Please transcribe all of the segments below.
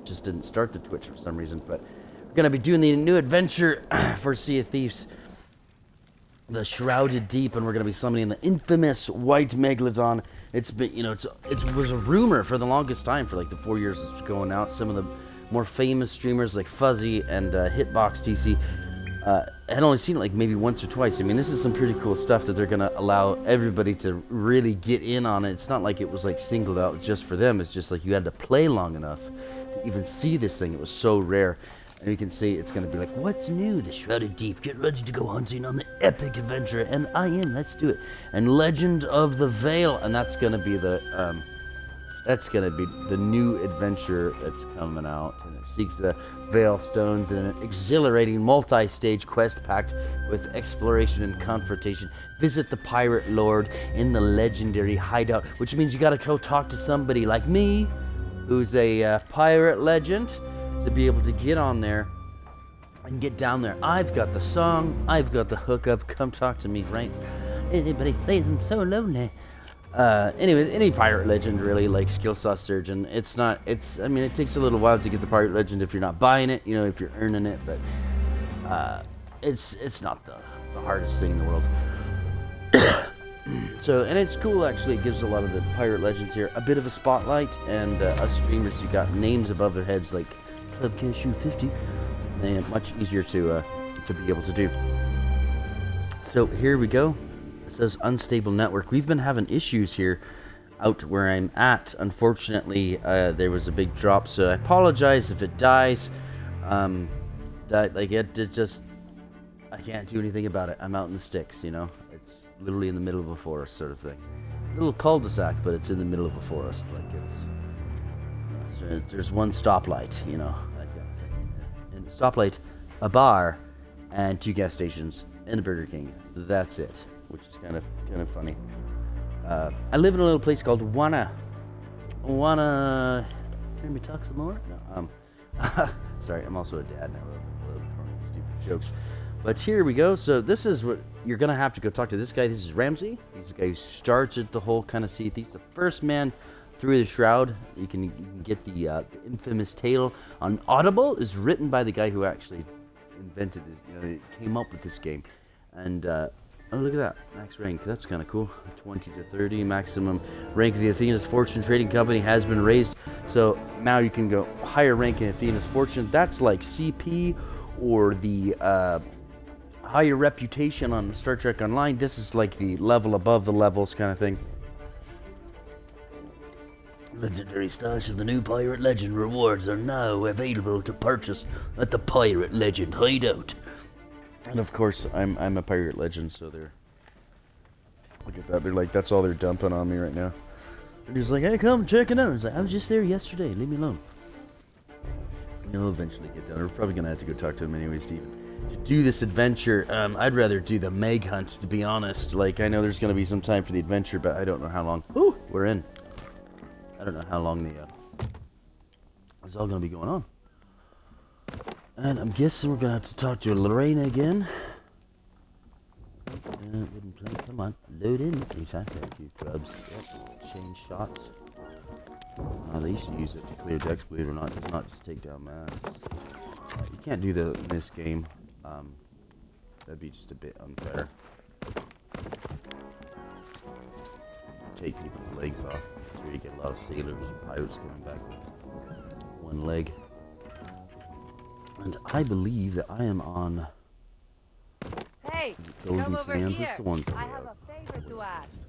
just didn't start the Twitch for some reason. But we're gonna be doing the new adventure for Sea of Thieves, the Shrouded Deep, and we're gonna be summoning the infamous White Megalodon. It's been, you know, it was a rumor for the longest time, for like the 4 years it's going out. Some of the more famous streamers like Fuzzy and Hitbox TC had only seen it like maybe once or twice. I mean, this is some pretty cool stuff that they're gonna allow everybody to really get in on it. It's not like it was like singled out just for them. It's just like you had to play long enough to even see this thing. It was so rare. And you can see it's going to be like, what's new? The Shrouded Deep. Get ready to go hunting on the epic adventure. And I am. Let's do it. And Legend of the Veil. And that's going to be the new adventure that's coming out. And it seeks the Veil Stones in an exhilarating multi-stage quest packed with exploration and confrontation. Visit the Pirate Lord in the legendary hideout, which means you got to go talk to somebody like me, who's a pirate legend, to be able to get on there and get down there. I've got the song, I've got the hookup. Come talk to me, right? Anybody plays, I'm so lonely. Anyways, any pirate legend really, like Skill Sauce Surgeon. I mean, it takes a little while to get the pirate legend if you're not buying it, you know, if you're earning it, but it's not the hardest thing in the world. So, and it's cool actually. It gives a lot of the pirate legends here a bit of a spotlight, and us streamers who got names above their heads like Club Cashew 50, they're much easier to be able to do. So here we go. It says unstable network. We've been having issues here out where I'm at. Unfortunately, there was a big drop, so I apologize if it dies. That like it just, I can't do anything about it. I'm out in the sticks, you know. It's literally in the middle of a forest, sort of thing. A little cul-de-sac, but it's in the middle of a forest. Like there's one stoplight, you know, that kind of thing. And a stoplight, a bar, and 2 gas stations, and a Burger King. That's it, which is kind of funny. I live in a little place called Wanna hear me talk some more? No, sorry, I'm also a dad now. I love corny, stupid jokes. But here we go. So this is what you're gonna have to go talk to this guy. This is Ramsey. He's the guy who started the whole kind of Sea of Thieves. The first man through the Shroud. You can get the infamous tale on Audible. Is written by the guy who actually invented it. You know, came up with this game. And oh, look at that, max rank. That's kind of cool. 20 to 30 maximum rank of the Athena's Fortune Trading Company has been raised. So now you can go higher rank in Athena's Fortune. That's like CP or the higher reputation on Star Trek Online. This is like the level above the levels kind of thing. Legendary stash of the new Pirate Legend rewards are now available to purchase at the Pirate Legend hideout. And of course, I'm a Pirate Legend, so they're, look at that. They're like, that's all they're dumping on me right now. They're just like, hey, come check it out. I was like, I was just there yesterday. Leave me alone. You'll eventually get done. We're probably gonna have to go talk to him anyway, Steven. To do this adventure, I'd rather do the Meg hunt, to be honest. Like, I know there's gonna be some time for the adventure, but I don't know how long. Ooh, we're in. I don't know how long it's all gonna be going on. And I'm guessing we're gonna have to talk to Lorena again. Come on, load in. Anytime. Thank you, Grubs. Yep. Change shots. They used to use it to clear decks, believe it or not. It's not just take down mass. You can't do that in this game. That'd be just a bit unfair. Take people's legs off. That's where you get a lot of sailors and pirates coming back with one leg. And I believe that I am on Golden Sands. It's the ones that I have a favor to ask.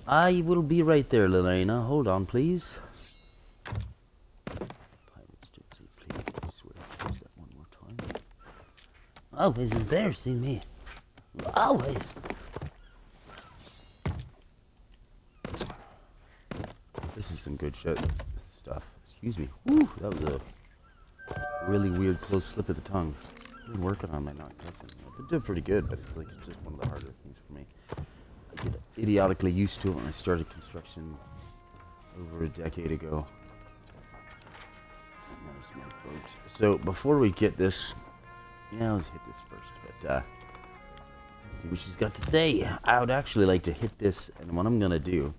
I will be right there, Lorena. Hold on, please. Pirates don't say please. I swear. Use that one more time. Always embarrassing me. Always. This is some good shit stuff. Excuse me. Woo, that was a really weird close slip of the tongue. I've been working on my not cussing. I've been doing pretty good, but it's like it's just one of the harder things for me. I get idiotically used to it when I started construction over a decade ago. There's my boat. So before we get this, yeah, let's hit this first. But let's see what she's got to say. I would actually like to hit this, and what I'm gonna do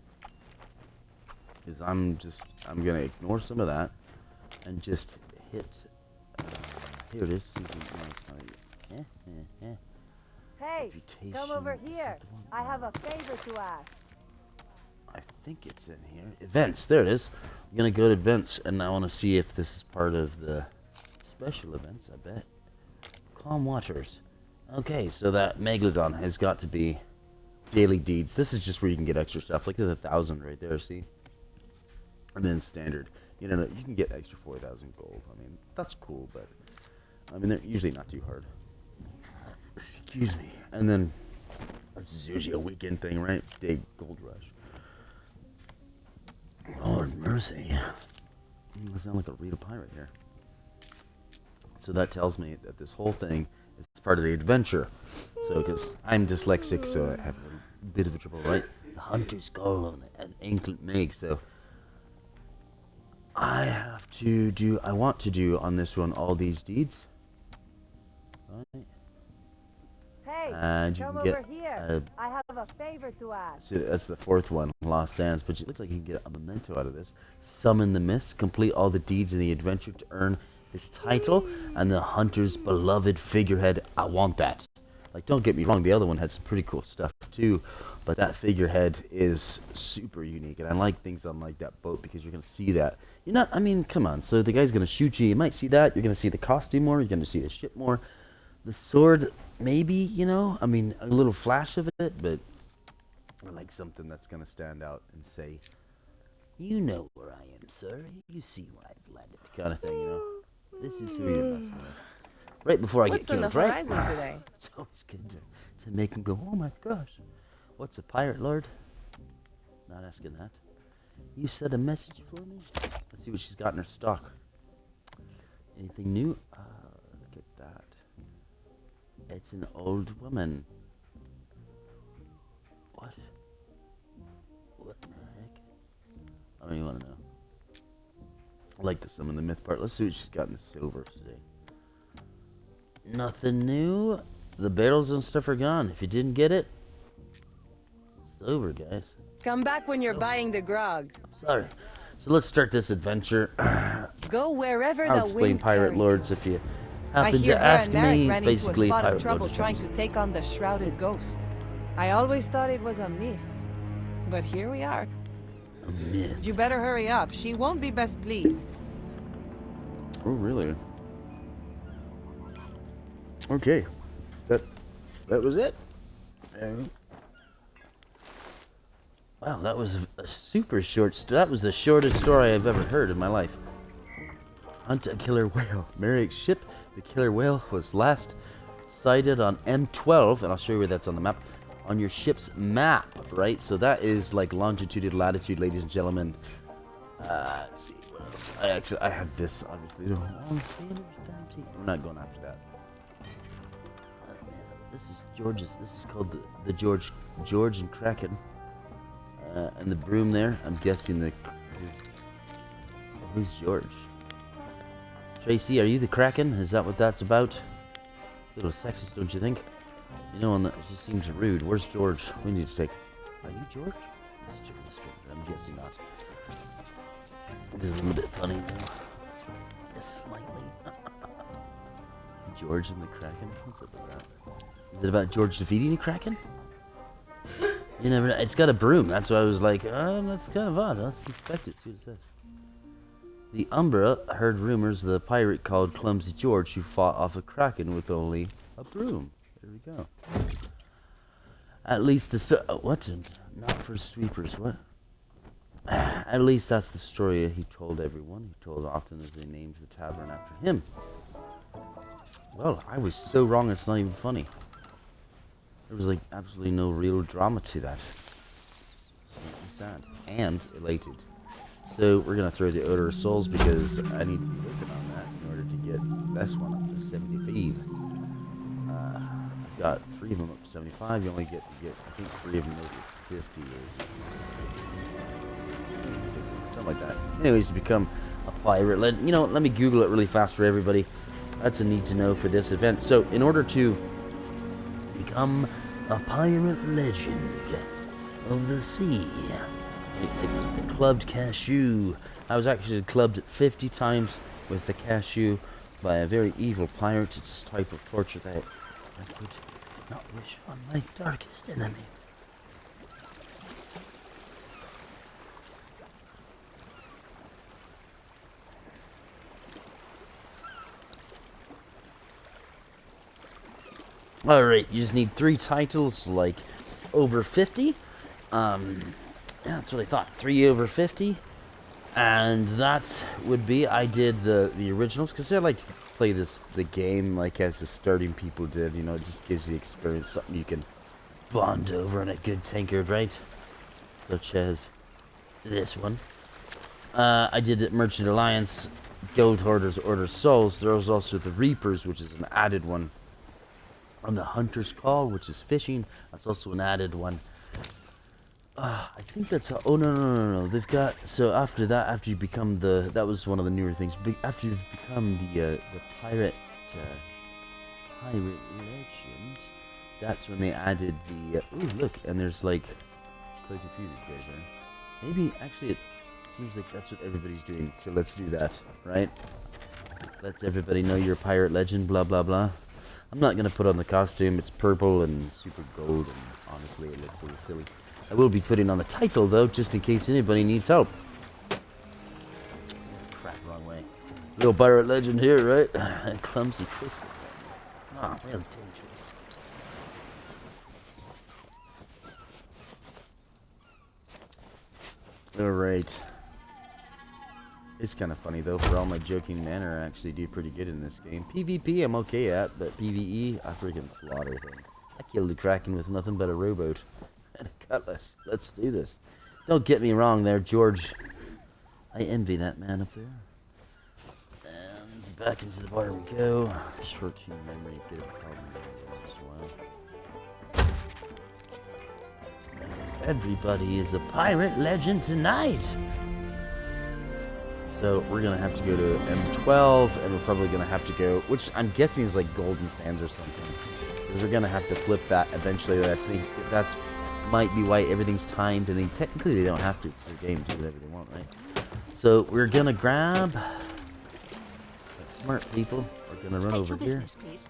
is I'm gonna ignore some of that. and just hit. Here it is. Season. No, it's not it. Hey, come over Reputation, is here. that the one? I have a favor to ask. I think it's in here. Events. There it is. I'm gonna go to events, and I want to see if this is part of the special events. I bet. Calm waters. Okay, so that Megalodon has got to be daily deeds. This is just where you can get extra stuff. Like there's 1,000 right there. See. And then standard. You know, you can get extra 4,000 gold. I mean, that's cool, but I mean, they're usually not too hard. Excuse me. And then this is usually a weekend thing, right? Big gold rush. Lord mercy. You sound like a Rita pirate here. So that tells me that this whole thing is part of the adventure. So, because I'm dyslexic, so I have a bit of a trouble, right? The Hunter's Call and Ancient Meg. So I want to do on this one all these deeds. Right? Hey, And you come can get over here. I have a favor to ask. so that's the fourth one, Lost Sands. But it looks like you can get a memento out of this. Summon the myths, complete all the deeds in the adventure to earn this title and the hunter's beloved figurehead. I want that. Like, don't get me wrong, the other one had some pretty cool stuff too, but that figurehead is super unique, and I like things on like that boat because you're gonna see that. You're not. I mean, come on. So the guy's gonna shoot you. You might see that. You're gonna see the costume more. You're gonna see the ship more. The sword, maybe, you know, I mean, a little flash of it, but I like something that's going to stand out and say, you know where I am, sir. You see where I've landed, kind of thing, you know. This is who you're messing with. Right before I What's get on killed, the right? horizon today? It's always good to make him go, oh my gosh. What's a pirate lord? Not asking that. You said a message for me? Let's see what she's got in her stock. Anything new? Look at that. It's an old woman. What? What the heck? I don't even want to know. I like the summon the myth part. Let's see what she's got in the silver today. Nothing new. The barrels and stuff are gone. If you didn't get it, it's over, guys. Come back when you're buying the grog. Sorry. So let's start this adventure. Go wherever I'll the explain wind Pirate carries Lords you. if you I happen hear to her ask and Merrick me. ran into a Basically, spot of Pirate trouble Lord trying to take on the Shrouded Ghost. I always thought it was a myth, but here we are. A myth. You better hurry up. She won't be best pleased. Oh, really? Okay. That was it? Wow, that was a super short that was the shortest story I've ever heard in my life. Hunt a killer whale. Merrick's ship, the killer whale, was last sighted on M12, and I'll show you where that's on the map. On your ship's map, right? So that is like longitude and latitude, ladies and gentlemen. Let's see what else. I have this, obviously. We're not going after that. This is George's. This is called the George and Kraken. And the broom there. I'm guessing who's George? Tracy, are you the Kraken? Is that what that's about? A little sexist, don't you think? You know, it just seems rude. Where's George? We need to take. Are you George? This is George. I'm guessing not. This is a little bit funny though. Just slightly. George and the Kraken? What's up with that? Is it about George defeating the Kraken? You never know. It's got a broom. That's why I was like, that's kind of odd. Let's inspect it, see what it says. The Umbra heard rumors of the pirate called Clumsy George who fought off a Kraken with only a broom. There we go. At least what? Not for sweepers, what? At least that's the story he told everyone. He told often as they named the tavern after him. Well, I was so wrong it's not even funny. There was like absolutely no real drama to that. So sad. And elated. So we're gonna throw the Odor of Souls because I need to be working on that in order to get this one up to 75. I've got 3 of them up to 75. You only get I think 3 of them over 50 or something like that. Anyways, to become a pirate, let me Google it really fast for everybody. That's a need to know for this event. So in order to become a pirate legend of the sea, a clubbed cashew. I was actually clubbed 50 times with the cashew by a very evil pirate. It's a type of torture that I could not wish on my darkest enemy. Alright, you just need 3 titles, like, over 50. Yeah, that's what I thought. 3 over 50. And that would be, I did the originals, because I like to play the game, like, as the starting people did, you know, it just gives you the experience, something you can bond over in a good tankard, right? Such as this one. I did Merchant Alliance, Guild Hoarders, Order Souls. There was also the Reapers, which is an added one. On the Hunter's Call, which is fishing, that's also an added one. I think that's oh no, they've got, so after that, after you become that was one of the newer things, after you've become the pirate legend, that's when they added the ooh, look, and there's like quite a few of these guys there. Maybe actually it seems like that's what everybody's doing, so let's do that, right? Let's everybody know you're a pirate legend, blah blah blah. I'm not going to put on the costume, it's purple and super gold, and honestly it looks a little silly. I will be putting on the title though, just in case anybody needs help. Crap, wrong way. Real pirate legend here, right? Clumsy twist. Ah, real dangerous. Alright. It's kind of funny though, for all my joking manner, I actually do pretty good in this game. PvP I'm okay at, but PvE, I freaking slaughter things. I killed the Kraken with nothing but a rowboat and a cutlass. Let's do this. Don't get me wrong there, George. I envy that man up there. And back into the bar we go. Short-term memory, good problem as well. Everybody is a pirate legend tonight. So we're going to have to go to M12, and we're probably going to have to go, which I'm guessing is like Golden Sands or something. Because we're going to have to flip that eventually. I think that's might be why everything's timed, and technically they don't have to. It's their game, do whatever they want, right? So we're going to grab, smart people, we're going to run over here. Business, please.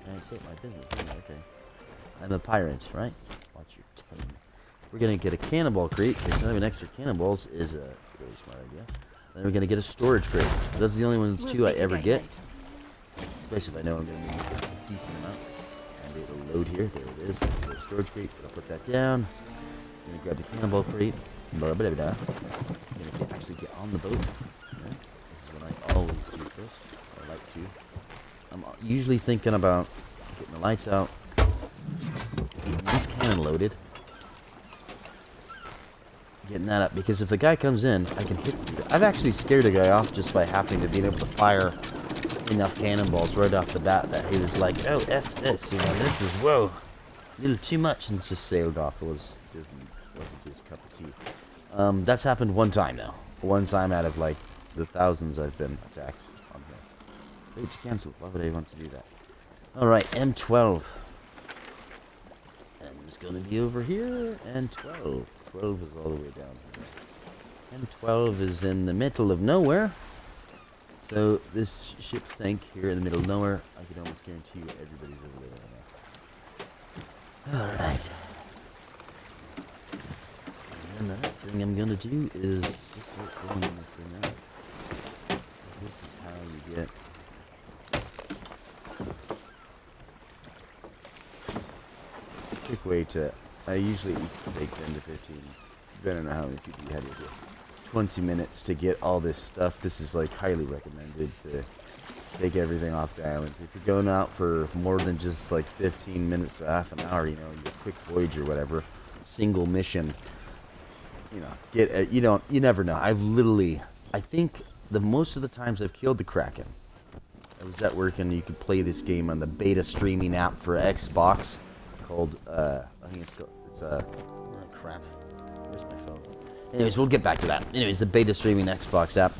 I take my business, yeah, okay. I'm a pirate, right? Watch your tone. We're going to get a cannonball crate, because having extra cannonballs is a really smart idea. Then we're going to get a storage crate. Those are the only ones, too, I ever get. Especially if I know I'm going to need a decent amount. And it'll load here. There it is. There's a storage crate. I'll put that down. I'm going to grab the cannonball crate. Blah, blah, blah. I'm going to actually get on the boat. Okay. This is what I always do first. I like to. I'm usually thinking about getting the lights out. Getting this cannon loaded. Getting that up, because if the guy comes in, I can hit him. I've actually scared a guy off just by happening to being able to fire enough cannonballs right off the bat that he was like, oh, F this, you know, this is, whoa, a little too much, and just sailed off. Wasn't his cup of tea. That's happened one time now. One time out of, like, the thousands I've been attacked on here. Wait to cancel. Why would I want to do that? Alright, M12. And it's going to be over here, and 12. 12 is all the way down here. And 12 is in the middle of nowhere. So this ship sank here in the middle of nowhere. I can almost guarantee you everybody's over there right now. Alright. And the next thing I'm gonna do is just start filling this thing out. This is how you get it's a quick way to I usually take 10 to 15, depending on how many people you had with you. 20 minutes to get all this stuff. This is like highly recommended to take everything off the island. If you're going out for more than just like 15 minutes to half an hour, you know, your quick voyage or whatever, single mission, you know, you never know. I think most of the times I've killed the Kraken. I was at work and you could play this game on the beta streaming app for Xbox called, I think crap. Where's my phone? Anyways, we'll get back to that. Anyways, the beta streaming Xbox app.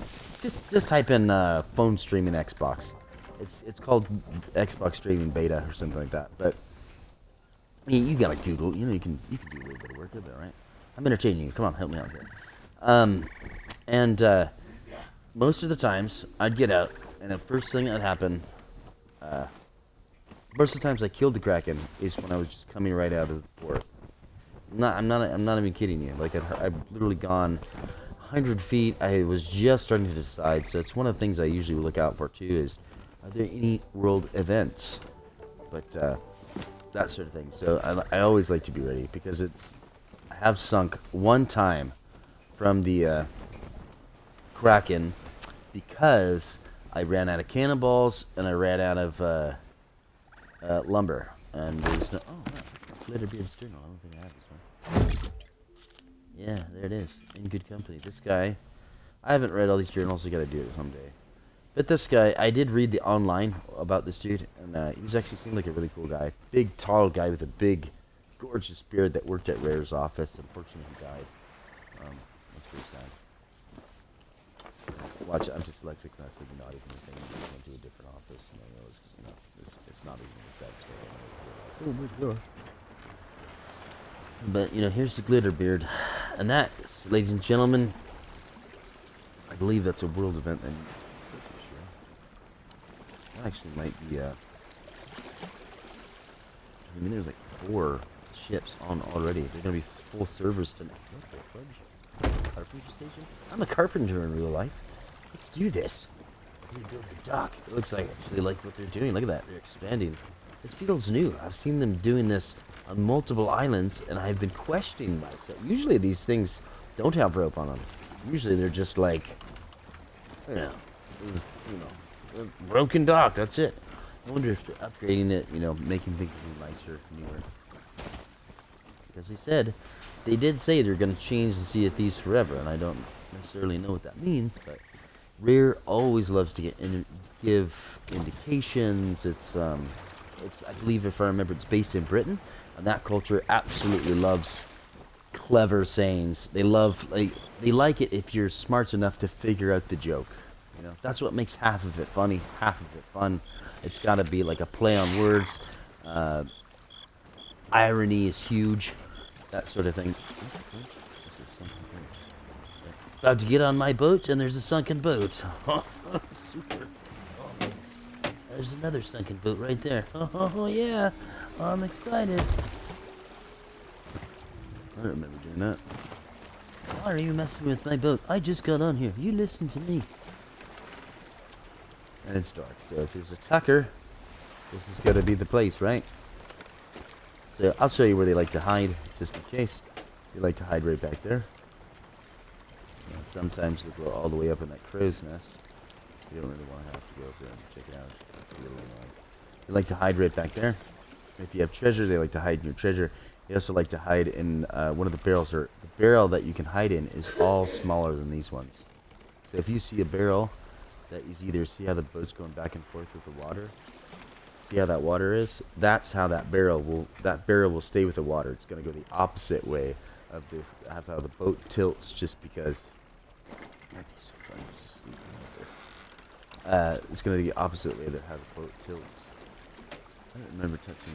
Just type in phone streaming Xbox. It's called Xbox streaming beta or something like that. But you gotta Google. You know you can do a little bit of work with it, right? I'm entertaining you. Come on, help me out here. most of the times I'd get out, and the first thing that happened, most of the times I killed the Kraken is when I was just coming right out of the port. I'm not even kidding you. Like I've literally gone 100 feet. I was just starting to decide. So it's one of the things I usually look out for too. Is are there any world events? But that sort of thing. So I always like to be ready because I have sunk one time from the Kraken because I ran out of cannonballs and I ran out of lumber, and there was no. Oh, wow. Glitterbeard's journal. I don't think I have this one. Yeah, there it is. In good company. This guy, I haven't read all these journals. I gotta do it someday. But this guy, I did read the online about this dude, and he was actually seemed like a really cool guy. Big, tall guy with a big, gorgeous beard that worked at Rare's office. Unfortunately, he died. That's pretty sad. Watch, I'm dyslexic, and I said not even a thing. I went to a different office, and I know it's not even a sad story. Oh my gosh. But, here's the Glitterbeard. And that, ladies and gentlemen, I believe that's a world event. And that actually might be, because, I mean, there's like 4 ships on already. They're going to be full servers tonight. What the fudge? Carpenter station? I'm a carpenter in real life. Let's do this. We build the dock. It looks like actually like what they're doing. Look at that. They're expanding. This feels new. I've seen them doing this on multiple islands, and I've been questioning myself. Usually these things don't have rope on them. Usually they're just like, a broken dock. That's it. I wonder if they're upgrading it, making things a little nicer, newer. Because they did say they're going to change the Sea of Thieves forever, and I don't necessarily know what that means, but Rare always loves to give indications. It's I believe, if I remember, it's based in Britain, and that culture absolutely loves clever sayings. They like it if you're smart enough to figure out the joke. That's what makes half of it funny, half of it fun. It's got to be like a play on words. Irony is huge, that sort of thing. About to get on my boat, and there's a sunken boat. Super. Oh, nice. There's another sunken boat right there. Oh, yeah. I'm excited. I don't remember doing that. Why are you messing with my boat? I just got on here. You listen to me. And it's dark, so if there's a tucker, this is going to be the place, right? So I'll show you where they like to hide, just in case. They like to hide right back there. Sometimes they go all the way up in that crow's nest. You don't really want to have to go up there and check it out. That's a little annoying. They like to hide right back there. If you have treasure, they like to hide in your treasure. They also like to hide in one of the barrels. Or the barrel that you can hide in is all smaller than these ones. So if you see a barrel that is either, see how the boat's going back and forth with the water? See how that water is? That's how that barrel will stay with the water. It's going to go the opposite way of this, how the boat tilts, just because. That'd be so fun to just sleep right there. It's going to be the opposite way to how the boat tilts. I don't remember touching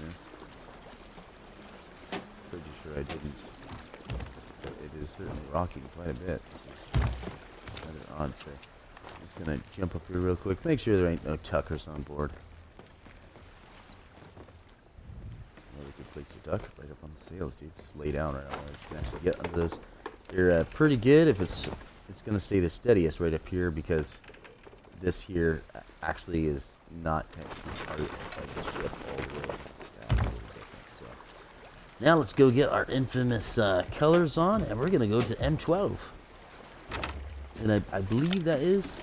this. Pretty sure I didn't. But it is certainly rocking quite a bit. Rather odd. So I'm just going to jump up here real quick. Make sure there ain't no tuckers on board. Another good place to duck, right up on the sails, dude. Just lay down right on there. You can actually get under those. They're pretty good if it's going to stay the steadiest right up here, because this here actually is not technically part of the ship all the way. Yeah, it's a little different, so. Now let's go get our infamous colors on, and we're going to go to M12. And I believe that is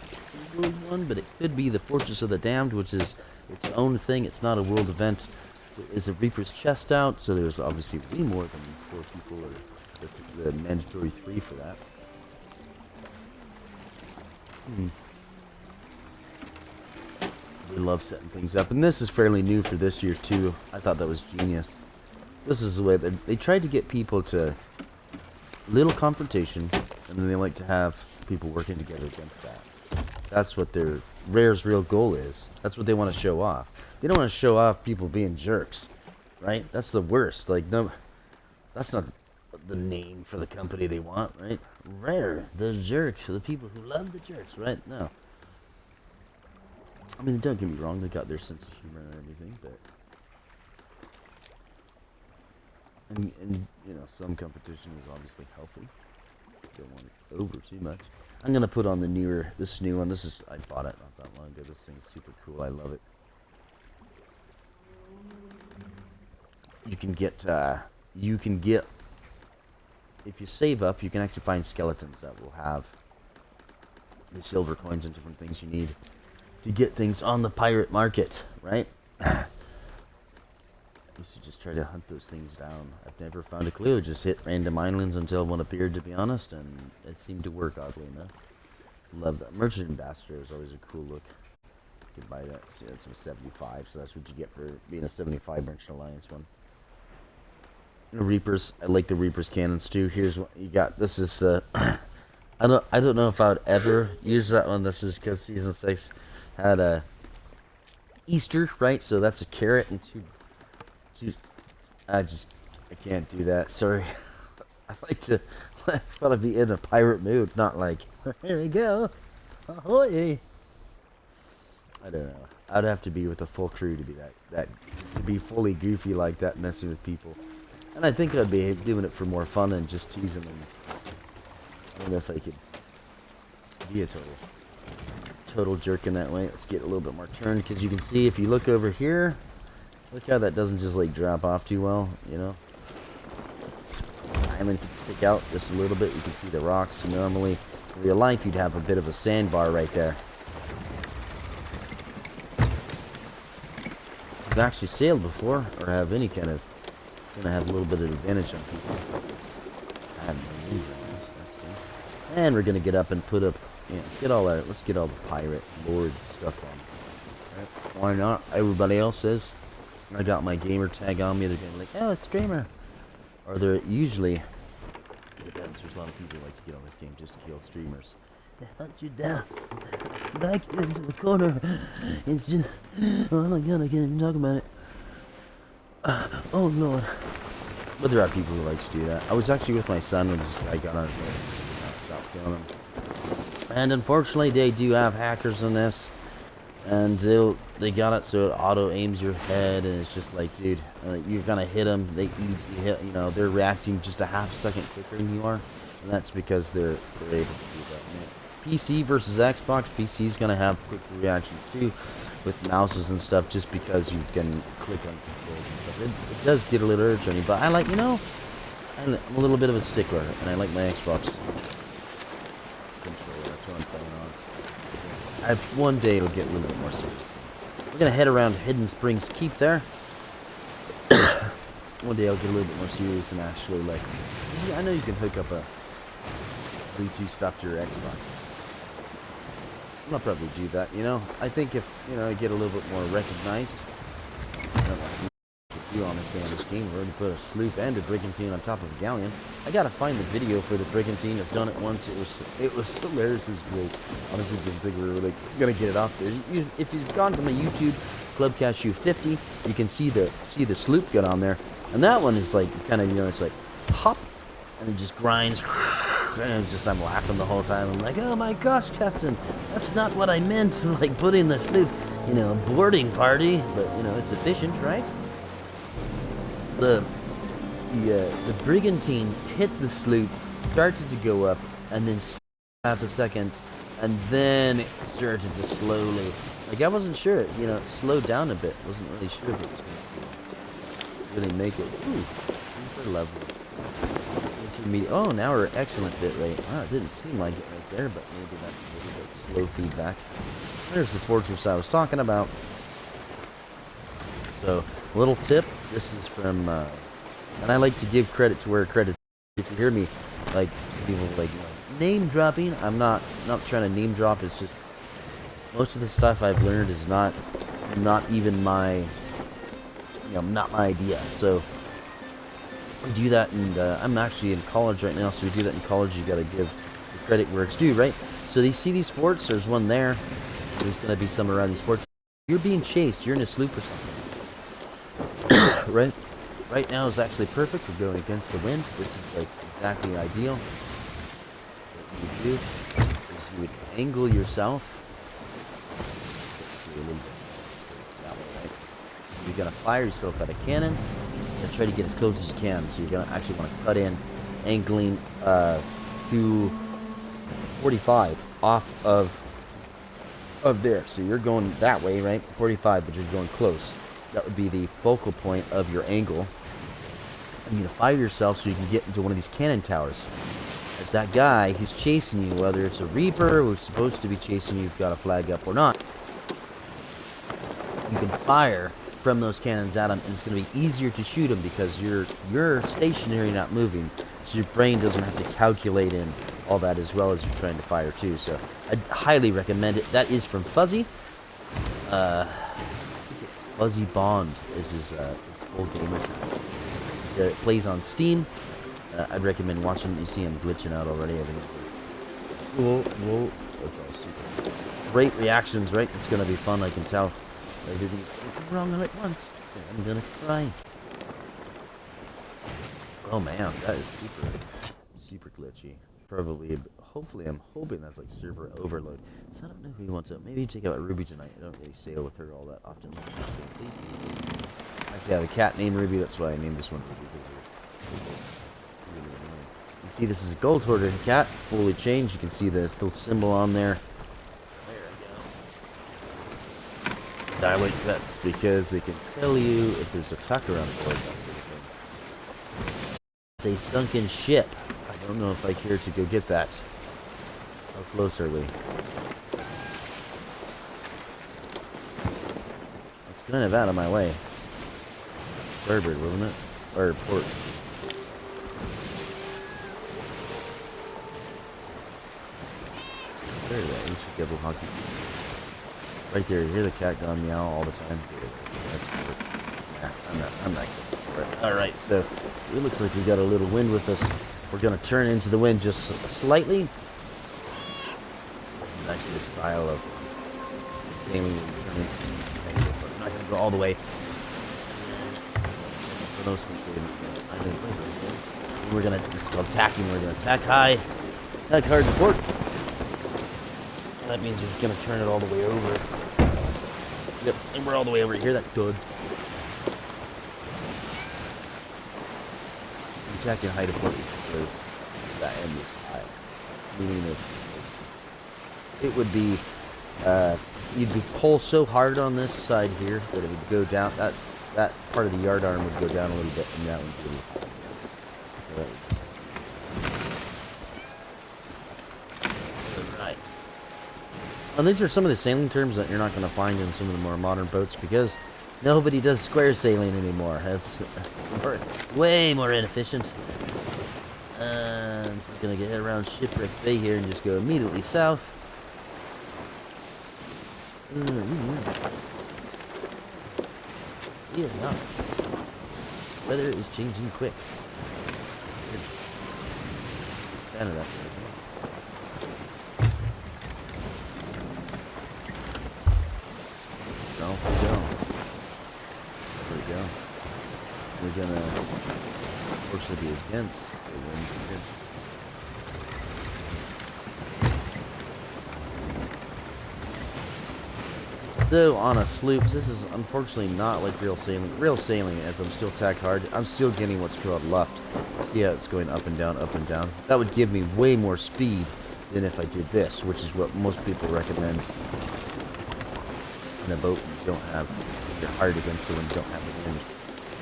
World 1, but it could be the Fortress of the Damned, which is its own thing. It's not a world event. There is a Reaper's chest out, so there's obviously way more than 4 people, or the mandatory 3 for that. They love setting things up, and this is fairly new for this year too. I thought that was genius. This is the way that they tried to get people to little confrontation, and then they like to have people working together against that. That's what their Rare's real goal is. That's what they want to show off. They don't want to show off people being jerks, right? That's the worst. Like, no, that's not the name for the company they want, right? Rare, the jerks, the people who love the jerks, right? No. I mean, don't get me wrong, they got their sense of humor and everything, but... And you know, some competition is obviously healthy. Don't want it over too much. I'm gonna put on this new one. I bought it not that long ago. This thing's super cool. I love it. You can get, if you save up, you can actually find skeletons that will have the silver coins and different things you need to get things on the pirate market, right? I used to just try to hunt those things down. I've never found a clue. Just hit random islands until one appeared, to be honest, and it seemed to work, oddly enough. Love that. Merchant Ambassador is always a cool look. You can buy that. See, that's a 75, so that's what you get for being a 75 Merchant Alliance one. The Reapers. I like the Reapers cannons too. Here's what you got. This is I don't know if I would ever use that one. This is because season 6 had a Easter, right? So that's a carrot and two. I can't do that. Sorry. I like to be in a pirate mood, not like here we go. Ahoy! I don't know. I'd have to be with a full crew to be to be fully goofy like that, messing with people. And I think I'd be doing it for more fun and just teasing them. I don't know if I could be a total jerk in that way. Let's get a little bit more turn, because you can see if you look over here, look how that doesn't just like drop off too well, you know. Island can stick out just a little bit. You can see the rocks. Normally, in real life, you'd have a bit of a sandbar right there. I've actually sailed before, or have any kind of, gonna have a little bit of advantage on people. I haven't been using that. And we're gonna get up and put up, let's get all the pirate lord stuff on. Right? Why not? Everybody else says. I got my gamer tag on me. They're gonna be like, oh, it's streamer. Or they're usually, it depends. There's a lot of people who like to get on this game just to kill streamers. They hunt you down, back into the corner. It's just, oh my god, I can't even talk about it. Oh lord. But there are people who like to do that. I was actually with my son when I got on his way. Stop killing him. And unfortunately, they do have hackers in this. And they got it so it auto aims your head, and it's just like, dude, you're gonna hit them. They're reacting just a half second quicker than you are, and that's because they're able to do that. PC versus Xbox, PC's gonna have quicker reactions too, with mouses and stuff, just because you can click on controls and stuff. It does get a little urge on you, but I like, I'm a little bit of a stickler, and I like my Xbox controller. That's what I'm playing on. One day it'll get a little bit more serious. We're gonna head around Hidden Springs Keep there. One day I'll get a little bit more serious and actually I know you can hook up a Bluetooth stuff to your Xbox. I'll probably do that, I think if, I get a little bit more recognized, you honestly on this game, we're going to put a sloop and a brigantine on top of a galleon. I gotta find the video for the brigantine. I've done it once. It was hilarious. It was great. Honestly, didn't think we were gonna get it off there. If you've gone to my YouTube, Clubcast U50, you can see the sloop get on there, and that one is like kind of it's like hop, and it just grinds. And I'm laughing the whole time. I'm like, oh my gosh, Captain, that's not what I meant. Like putting the sloop, boarding party, but it's efficient, right? The brigantine hit the sloop, started to go up, and then half a second, and then it started to slowly, I wasn't sure, it slowed down a bit. Wasn't really sure if it was going to really make it. Ooh, super lovely. Intermediate. Oh, now we're excellent bit rate. Wow, it didn't seem like it right there, but maybe that's a little bit slow feedback. There's the fortress I was talking about. So, little tip, this is from, and I like to give credit to where credit, if you hear me, people name dropping, I'm not trying to name drop, it's just, most of the stuff I've learned is not even my, not my idea, so, we do that, and I'm actually in college right now, so we do that in college. You gotta give the credit where it's due, right? So you see these forts, there's one there, there's gonna be some around these forts. You're being chased, you're in a sloop or something. Right? right now is actually perfect for going against the wind. This is like exactly ideal. What you do is you would angle yourself. A little bit that way, right? You're gonna fire yourself at a cannon and try to get as close as you can. So you're gonna actually want to cut in, angling to 45 off of there. So you're going that way, right? 45, but you're going close. That would be the focal point of your angle. And you fire yourself so you can get into one of these cannon towers. As that guy who's chasing you, whether it's a Reaper who's supposed to be chasing you, you've got a flag up or not, you can fire from those cannons at him, and it's going to be easier to shoot him because you're stationary, not moving. So your brain doesn't have to calculate in all that as well as you're trying to fire too. So I highly recommend it. That is from Fuzzy. I think it's Fuzzy Bond is his full gamer tag. It plays on Steam. I'd recommend watching. You see him glitching out already. I think whoa. That's all super. Great reactions, right? It's gonna be fun. I can tell. Everything's wrong all at once. I'm gonna cry. Oh man, that is super glitchy. Probably, hopefully, I'm hoping that's like server overload. So I don't know who you want to. Maybe take out Ruby tonight. I don't really sail with her all that often. Actually, I have a cat named Ruby. That's why I named this one Ruby. You see, this is a gold hoarder cat, fully changed. You can see this little symbol on there. There we go. Dilate vets because they can tell you if there's attack around the board. That sort of thing. It's a sunken ship. I don't know if I care to go get that. How close are we? It's kind of out of my way. Starboard, wasn't it? Or port. There we go. We should get a little hockey. Right there. You hear the cat going meow all the time. Nah, I'm not good for it. Alright, so it looks like we got a little wind with us. We're going to turn into the wind just slightly. This is actually the style of sailing. I'm not going to go all the way. We're going to, this is called tacking. We're going to tack high, tack hard to port. That means we're going to turn it all the way over. Yep, and we're all the way over here. That's good. I'm tacking high to port because that end is high. Meaning it would be, you'd be pull so hard on this side here that it would go down. That part of the yard arm would go down a little bit, and that one would be right. And these are some of the sailing terms that you're not going to find in some of the more modern boats because nobody does square sailing anymore. It's way more inefficient. And we're going to get around Shipwreck Bay here and just go immediately south. Yeah, no. Weather is changing quick. Canada. There we go. We're gonna unfortunately be against the winds here. So on a sloop, this is unfortunately not like real sailing. Real sailing, as I'm still tacked hard, I'm still getting what's called luft. See how it's going up and down, up and down. That would give me way more speed than if I did this, which is what most people recommend in a boat when you don't have, you're hard against it when you don't have the wind.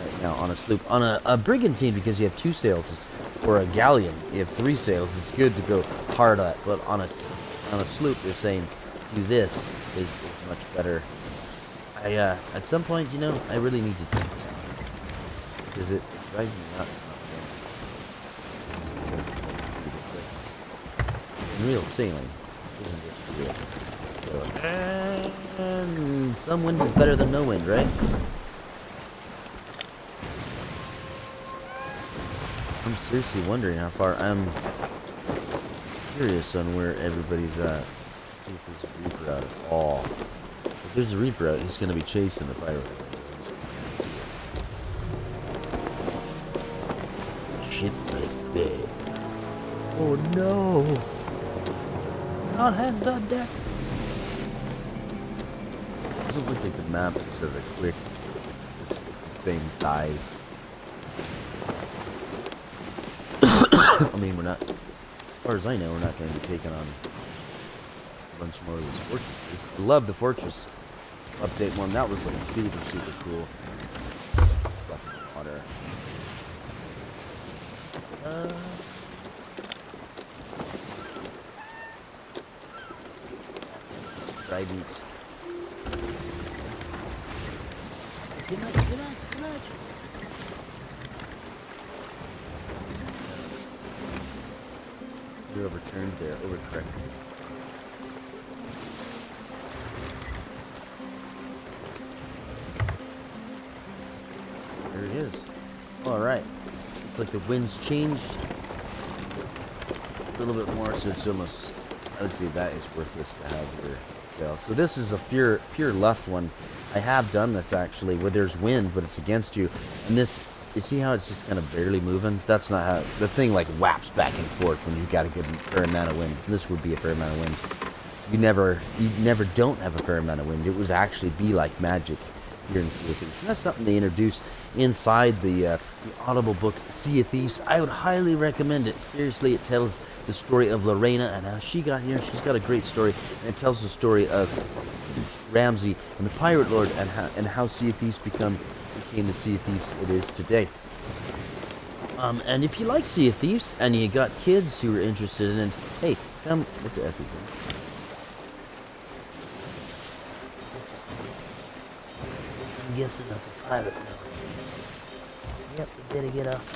Right now on a sloop, on a brigantine, because you have 2 sails, or a galleon, you have 3 sails. It's good to go hard at, but on a sloop, they're saying do this is much better. At some point, you know, I really need to take it down because it drives me nuts. In real sailing, this is just real. So, and some wind is better than no wind, right? I'm seriously wondering how far. I'm curious on where everybody's at. See if there's a Reaper out at all. If there's a Reaper out, he's going to be chasing the pirate. ship like that. Oh no! Not hands on deck. Doesn't look like the map is sort of a quick. It's the same size. I mean, we're not. As far as I know, we're not going to be taking on a bunch more of these fortresses. I love the fortress update one. That was like super cool. Stuff in the water. Trident. Get out. You're overturned there, overcorrected. There it is. Alright. Looks like the wind's changed a little bit more, so it's almost, I would say that is worthless to have your sail. So this is a pure left one. I have done this actually, where there's wind, but it's against you. And this, you see how it's just kind of barely moving? That's not how, the thing like whaps back and forth when you've got a good fair amount of wind. This would be a fair amount of wind. You never don't have a fair amount of wind. It would actually be like magic here in Sea of Thieves. And that's something they introduced inside the Audible book Sea of Thieves. I would highly recommend it. Seriously, it tells the story of Lorena and how she got here. She's got a great story, and it tells the story of Ramsey and the Pirate Lord, and how Sea of Thieves became the Sea of Thieves it is today. And if you like Sea of Thieves and you got kids who are interested in it, hey, come look at these. I'm guessing that's a pirate now. Yep, we better get off.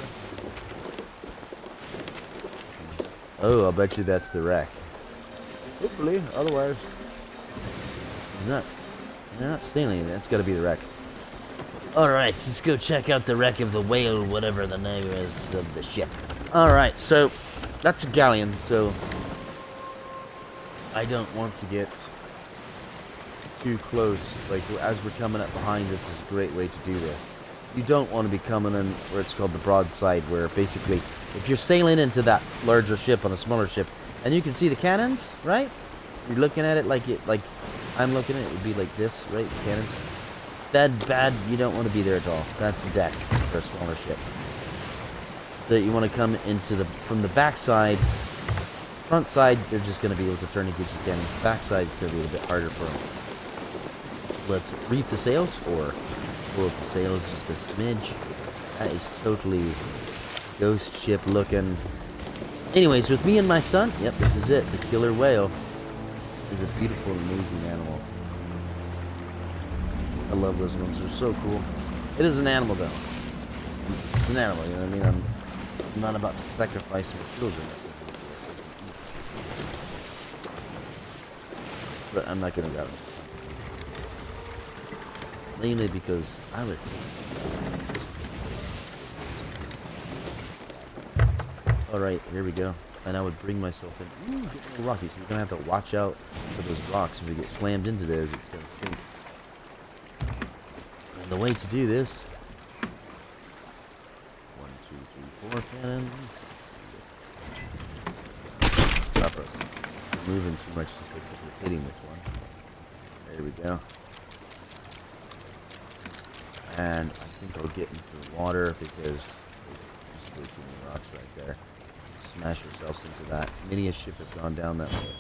Oh, I'll bet you that's the wreck. Hopefully, otherwise. They're not sailing. That's got to be the wreck. Alright, let's go check out the wreck of the whale, whatever the name is of the ship. Alright, so that's a galleon, so I don't want to get too close. Like, as we're coming up behind, this is a great way to do this. You don't want to be coming in where it's called the broadside, where basically, if you're sailing into that larger ship on a smaller ship, and you can see the cannons, right? You're looking at it like I'm looking at it, would be like this, right? Cannons. Bad, you don't want to be there at all. That's the deck for a smaller ship. So you want to come into from the back side. Front side, they're just going to be able to turn and get you cannons. Back side is going to be a bit harder for them. Let's reef the sails, or pull up the sails just a smidge. That is totally ghost ship looking. Anyways, with me and my son, yep, this is it. The killer whale is a beautiful, amazing animal. I love those ones. They're so cool. It is an animal, though. It's an animal, you know what I mean? I'm not about to sacrifice my children. But I'm not going to grab them. Mainly because I would. Alright, here we go. And I would bring myself in. Ooh, get more rocky. So we're going to have to watch out for those rocks. If we get slammed into those, it's going to stink. And the way to do this. 1, 2, 3, 4 cannons. Stop us. I'm moving too much just basically hitting this one. There we go. And I think I'll get into the water because there's just way too many rocks right there. Smash yourselves into that. Many a ship has gone down that way.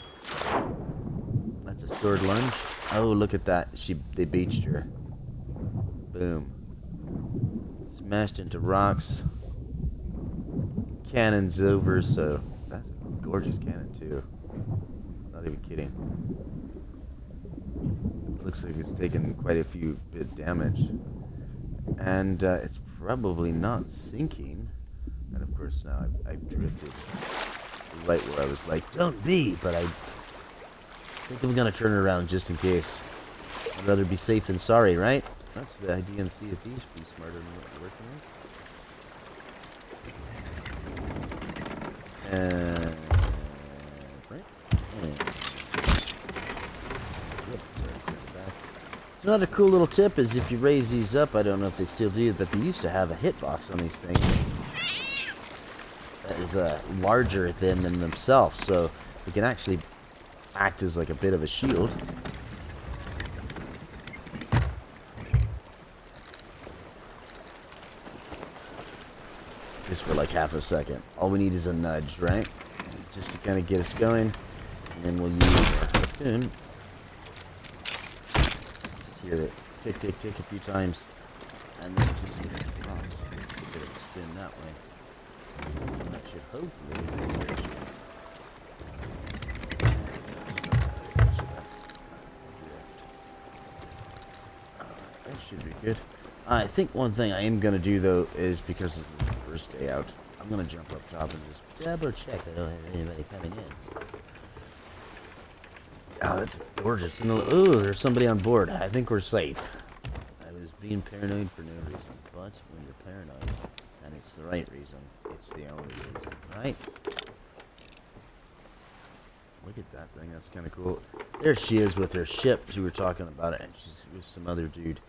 That's a sword lunge. Oh, look at that. They beached her. Boom. Smashed into rocks. Cannon's over, so that's a gorgeous cannon too. Not even kidding. It looks like it's taken quite a few bit damage. And it's probably not sinking. And of course now I've drifted right where I was like, don't be, but I think I'm gonna turn it around just in case. I'd rather be safe than sorry, right? That's the idea in Sea of Thieves. Be smarter than what you're working with. Right? Another cool little tip is if you raise these up, I don't know if they still do, but they used to have a hitbox on these things. that is larger than them themselves, so they can actually act as like a bit of a shield. Just for like half a second. All we need is a nudge, right? Just to kind of get us going. And then we'll use our harpoon. Just hear it tick, tick, tick a few times. And then just see it across. Just a bit of a spin that way. And that should hopefully... That should be good. I think one thing I am going to do, though, is because this is the first day out, I'm going to jump up top and just double check I don't have anybody coming in. Oh, that's gorgeous. Ooh, there's somebody on board. I think we're safe. I was being paranoid for no reason, but when you're paranoid, and it's the right reason, it's the only reason, right? Look at that thing. That's kind of cool. There she is with her ship. We were talking about it, and she's with some other dude.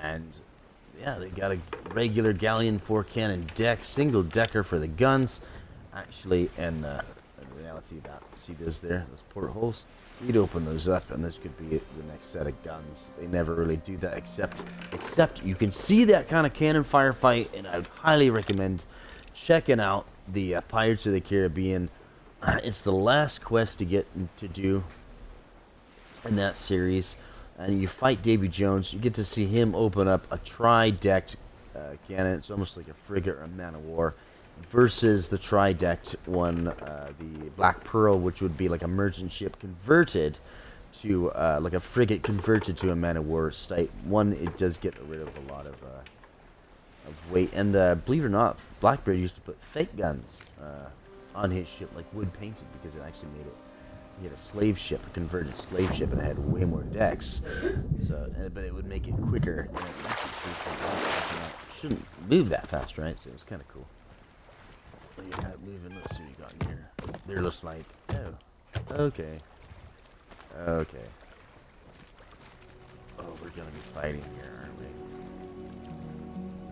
And yeah, they got a regular galleon 4-cannon deck, single decker for the guns. Actually, and in reality, that see those there, those portholes. We'd open those up, and this could be the next set of guns. They never really do that, except you can see that kind of cannon firefight, and I would highly recommend checking out the Pirates of the Caribbean. It's the last quest to get to do in that series. And you fight Davy Jones. You get to see him open up a tri-decked cannon. It's almost like a frigate or a man of war. Versus the tri-decked one, the Black Pearl, which would be like a merchant ship converted to, like a frigate converted to a man of war type. One, it does get rid of a lot of weight. And believe it or not, Blackbeard used to put fake guns on his ship, like wood painted, because it actually made it. He had a slave ship, a converted slave ship, and it had way more decks. So, but it would make it quicker. And it actually shouldn't move that fast, right? So it was kind of cool. But you got moving. Let's see what you got in here. They're just like, oh, okay, okay. Oh, we're gonna be fighting here, aren't we?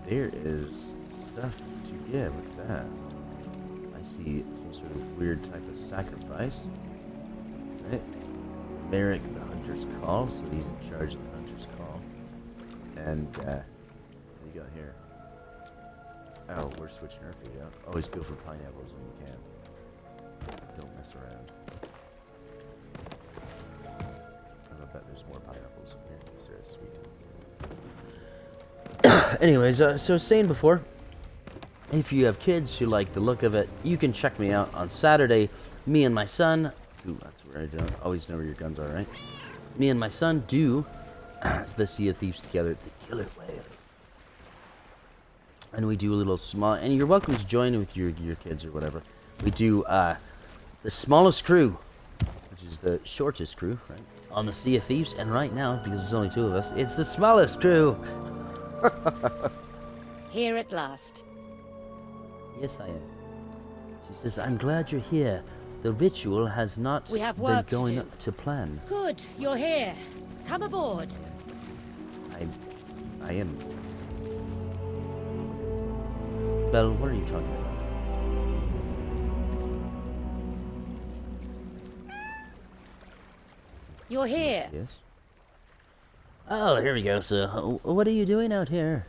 There is stuff to get with that. I see some sort of weird type of sacrifice. Right. Merrick, the Hunter's Call, so he's in charge of the Hunter's Call. And, what do you got here? Oh, we're switching our feet out. Always go for pineapples when you can. Don't mess around. I bet there's more pineapples in here. These are sweet. Anyways, so saying before, if you have kids who like the look of it, you can check me out on Saturday. Me and my son... Ooh, that's where I don't always know where your guns are, right? Me and my son do the Sea of Thieves together, the Killer Whale. And we do a little small, and you're welcome to join with your kids or whatever. We do the smallest crew, which is the shortest crew, right? On the Sea of Thieves, and right now, because there's only two of us, it's the smallest crew. Here at last. Yes, I am. She says, I'm glad you're here. The ritual has not We have been work to going do. up to plan. Good, you're here. Come aboard. I am. Belle, what are you talking about? You're here. Yes. Oh, here we go. So, what are you doing out here?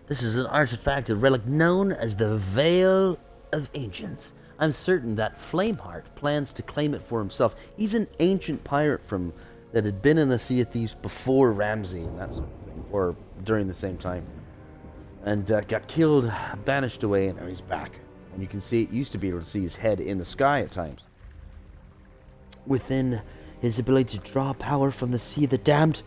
This is an artifact, a relic known as the Veil of Ancients. I'm certain that Flameheart plans to claim it for himself. He's an ancient pirate that had been in the Sea of Thieves before Ramsey and that sort of thing, or during the same time, and got killed, banished away, and now he's back. And you can see, you used to be able to see his head in the sky at times. Within his ability to draw power from the Sea of the Damned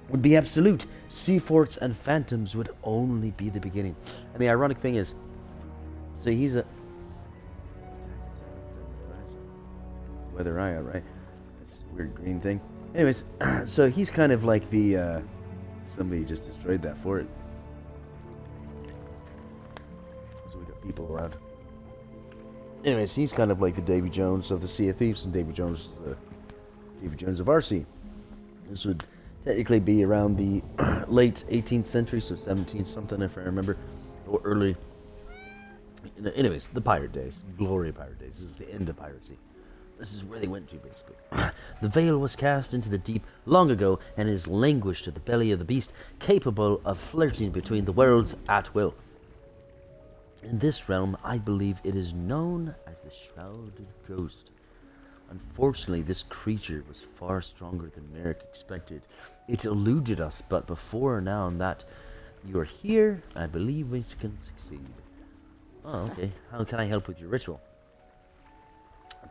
would be absolute. Sea forts and phantoms would only be the beginning. And the ironic thing is, so he's a... Weather eye out, right? This weird green thing. Anyways, so he's kind of like the, somebody just destroyed that fort. So we got people around. Anyways, he's kind of like the Davy Jones of the Sea of Thieves, and Davy Jones is the Davy Jones of our sea. This would technically be around the late 18th century, so 17th something if I remember, or early Anyways, the pirate days. Glory of pirate days. This is the end of piracy. This is where they went to, basically. The veil was cast into the deep long ago and is languished at the belly of the beast, capable of flirting between the worlds at will. In this realm, I believe it is known as the Shrouded Ghost. Unfortunately, this creature was far stronger than Merrick expected. It eluded us, but before now that you are here, I believe we can succeed. Oh, okay. How can I help with your ritual?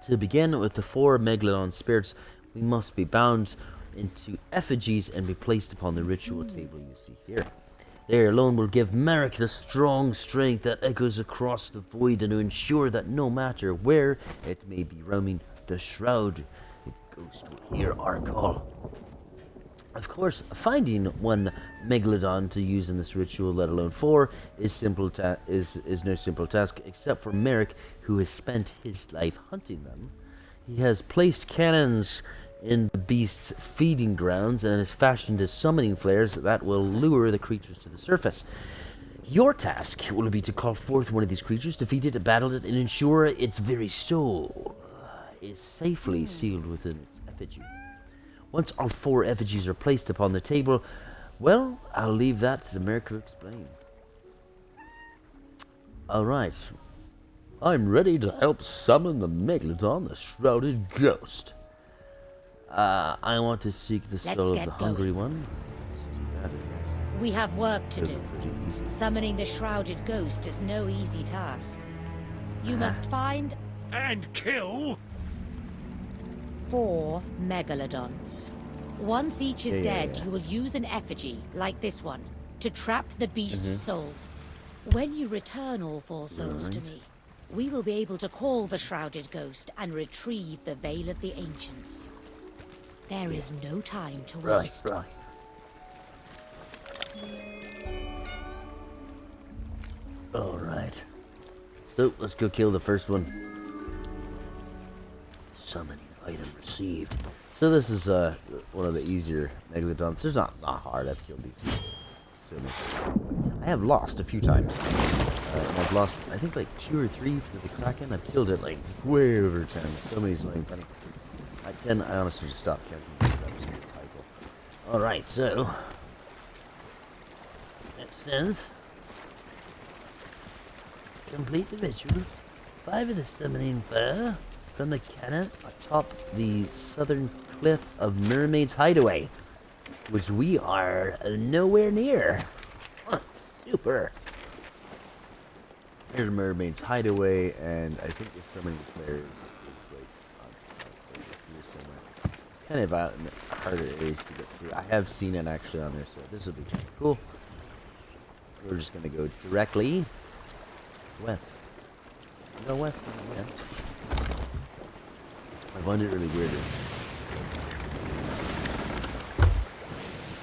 To begin with the 4 Megalodon spirits, we must be bound into effigies and be placed upon the ritual table you see here. There alone will give Merrick the strong strength that echoes across the void and to ensure that no matter where it may be roaming, the Shrouded Ghost will hear our call. Of course, finding 1 Megalodon to use in this ritual, let alone 4, is no simple task, except for Merrick, who has spent his life hunting them. He has placed cannons in the beast's feeding grounds and has fashioned his summoning flares that will lure the creatures to the surface. Your task will be to call forth one of these creatures, defeat it, battle it, and ensure its very soul is safely sealed within its effigy. Once all 4 effigies are placed upon the table, well, I'll leave that to Merrick to explain. Alright. I'm ready to help summon the Megalodon, the Shrouded Ghost. I want to seek the soul of the hungry one. Let's do that, I guess. We have work to Those do. are pretty easy. Summoning the Shrouded Ghost is no easy task. You must find And kill 4 Megalodons. Once each is Yeah. dead, you will use an effigy, like this one, to trap the beast's soul. When you return all 4 souls to me, we will be able to call the Shrouded Ghost and retrieve the Veil of the Ancients. There is no time to waste. Right. Alright. So, let's go kill the first one. Summoning item received. So this is one of the easier Megalodons. There's not hard. I've killed these things so many. I have lost a few times. And I've lost, I think, like 2 or 3 for the Kraken. I've killed it like way over 10. So many annoying funny. At 10, I honestly just stopped counting because that was a typo. Alright, so it says complete the ritual. 5 of the summoning fire from the cannon atop the southern cliff of Mermaid's Hideaway, which we are nowhere near. Huh, super. Here's Mermaid's Hideaway, and I think the summoning flare is like on here somewhere. It's kind of out in the harder areas to get through. I have seen it actually on there, so this will be kind of cool. We're just gonna go directly west. Go west, yeah. I find it really weird.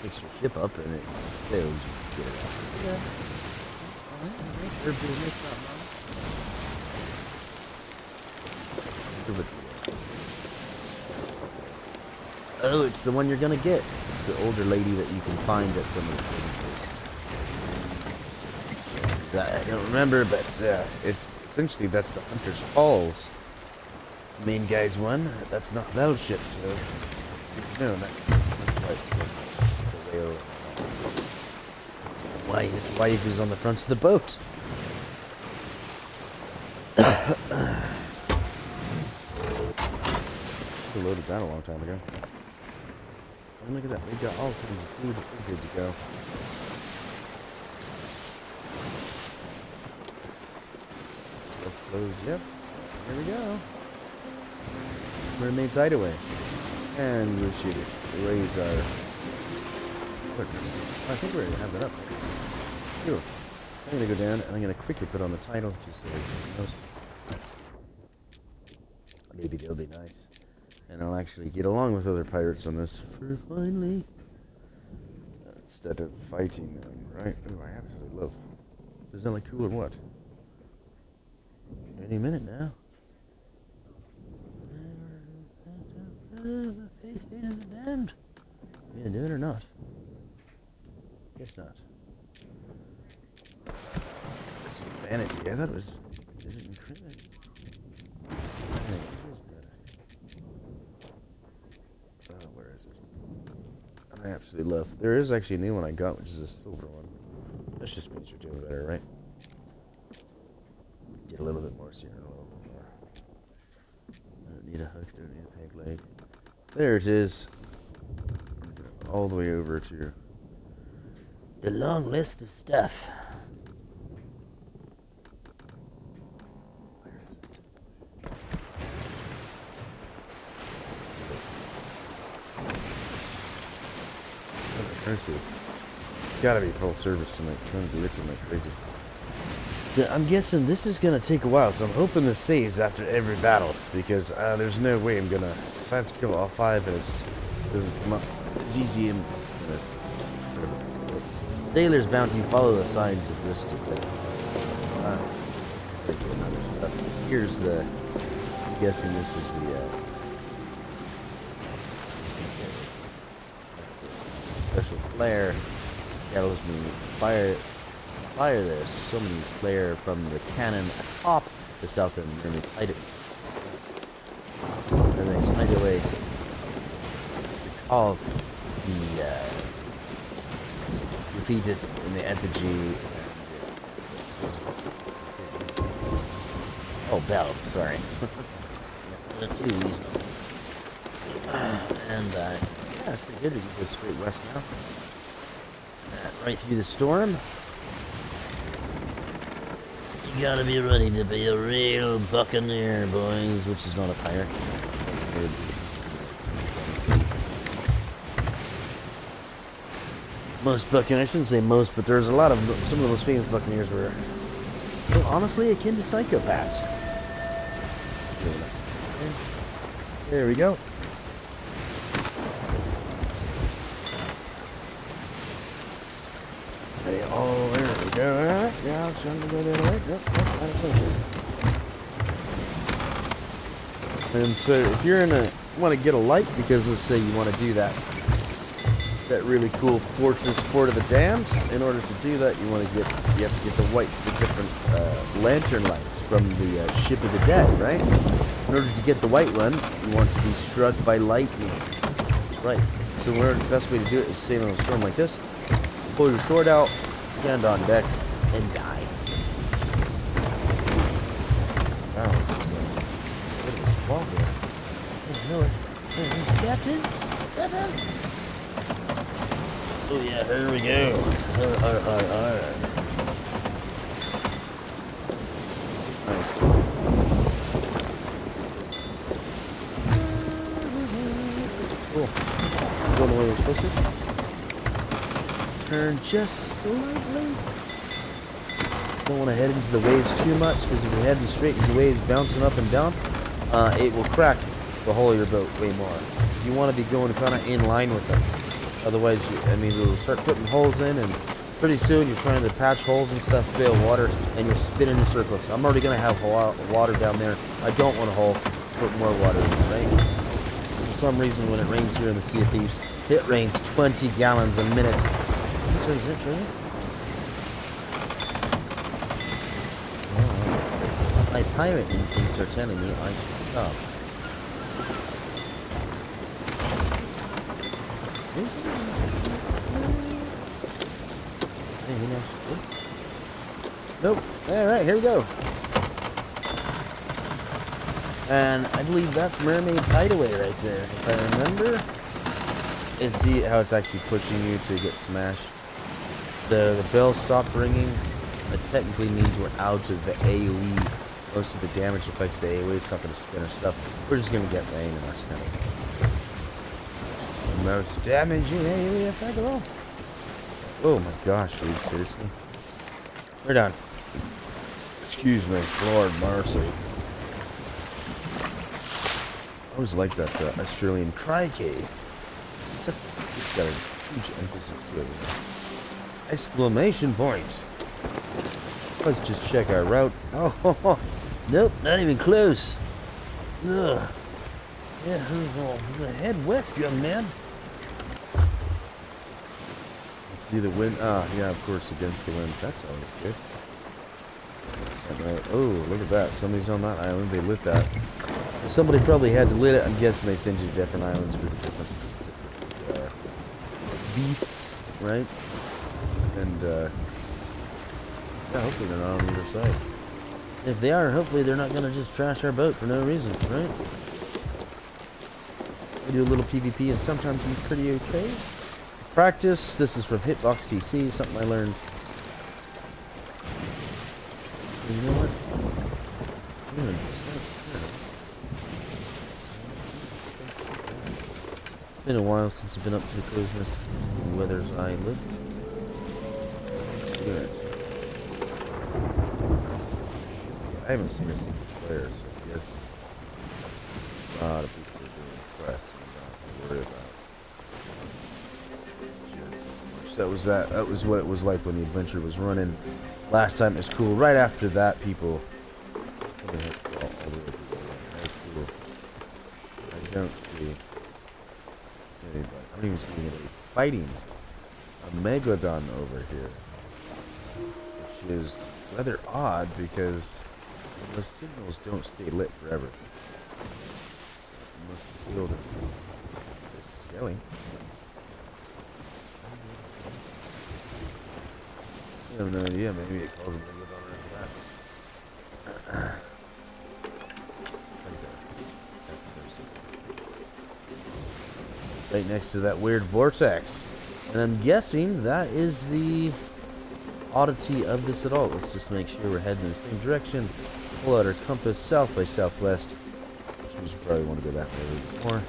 Fix your ship up and it sails you get it out. Yeah. Their business, not mine. Oh, it's the one you're gonna get. It's the older lady that you can find at some of the places. I don't remember, but it's essentially that's the Hunter's Falls. Main guy's one. That's not Battleship, so no, that's the whale. Why his wife is on the front of the boat. We loaded that a long time ago. And look at that, we got all kinds of food. We're good to go. Stuff closed, yep. Here we go. Mermaid's Hideaway. And we'll shoot it. Raise our... I think we're gonna have that up. Cool. I'm gonna go down and I'm gonna quickly put on the title just so everybody knows. Maybe they'll be nice. And I'll actually get along with other pirates on this for finally. Instead of fighting them, right? Ooh, I absolutely love. Is that like cool or what? Any minute now. Face of the damned. You gonna do it or not? Guess not. That's vanity. I thought it was actually left. There is actually a new one I got, which is a silver one. That's just means you're doing better, right? Get a little bit more serum, a little bit more. Don't need a hook, don't need a peg leg. There it is. All the way over to the long list of stuff. Mercy. It's gotta be full service tonight. Trying to do it tonight, crazy. Yeah, I'm guessing this is gonna take a while, so I'm hoping this saves after every battle, because there's no way I'm gonna. If I have to kill all 5 and it doesn't come up as easy and. Sailor's bounty, follow the signs of risk. Here's the. I'm guessing this is the. Special flare. Tells me fire this. So many flare from the cannon atop the southern mermaid's hideaway. Mermaid's hideaway. Recall the defeated in the effigy. Oh, Bell. Sorry. Too easy. And yeah, that's pretty good. We can go straight west now. Right through the storm. You gotta be ready to be a real buccaneer, boys, which is not a pirate. Most buccaneers, I shouldn't say most, but there's a lot of, some of the most famous buccaneers were, well, honestly, akin to psychopaths. There we go. Oh, there we go. Alright, yeah, it's going to go the other way. Yep, and so, if you're in a, want to get a light, because let's say you want to do that really cool fortress Fort of the Damned. In order to do that, you have to get the different lantern lights from the Ship of the Dead, right? In order to get the white one, you want to be struck by lightning, right? So, the best way to do it is sail on a storm like this. Pull your sword out, stand on deck, and die. Wow, look at this wall here. I know it. Captain? Captain? Oh yeah, here we go. Nice. Cool. Going the way we're supposed to. Turn just slightly. Don't want to head into the waves too much, because if you're heading straight into the waves, bouncing up and down, it will crack the hull of your boat way more. You want to be going kind of in line with them. Otherwise, you'll start putting holes in, and pretty soon you're trying to patch holes and stuff, fill water, and you're spinning in circles. I'm already going to have water down there. I don't want to put more water in, right? For some reason, when it rains here in the Sea of Thieves, it rains 20 gallons a minute. This one's it, really? Oh, my pirate instincts are telling me I should stop. Nope. Alright, here we go. And I believe that's Mermaid's Hideaway right there, if I remember. And see how it's actually pushing you to get smashed. The bell stopped ringing. It technically means we're out of the AoE. Most of the damage affects the AoE. It's not going to spin or stuff. We're just going to get rain, and that's kind of the most damaging AoE effect at all. Oh my gosh, dude, seriously. We're done. Excuse me, Lord mercy. I always like that Australian criquet. It's got a huge emphasis to it. Exclamation point. Let's just check our route. Oh, nope, not even close. Ugh. Yeah, we're gonna head west, young man. Let's see the wind. Yeah, of course, against the wind. That's always good. Right. Oh, look at that. Somebody's on that island. They lit that. Somebody probably had to lit it. I'm guessing they send you to different islands for different beasts, right? And yeah, hopefully they're not on either side. If they are, hopefully they're not gonna just trash our boat for no reason, right? I do a little PvP and sometimes I'm pretty okay. Practice. This is from Hitbox TC, something I learned. You know what? It's been a while since I've been up to the crow's nest. Weather's eye looked. Good. I haven't seen this player, so I guess a lot of people are doing quests and not to worry about. That was what it was like when the adventure was running. Last time it was cool. Right after that, people. All the way people. That's cool. I don't see anybody. I don't even see anybody fighting a Megalodon over here, which is rather odd because the signals don't stay lit forever. Must have killed him. There's a skelly. I have no idea. Maybe it calls a Megalodon after that. Right next to that weird vortex. And I'm guessing that is the oddity of this at all. Let's just make sure we're heading in the same direction. Pull out our compass south by southwest. Which we should probably want to go that way a little bit more.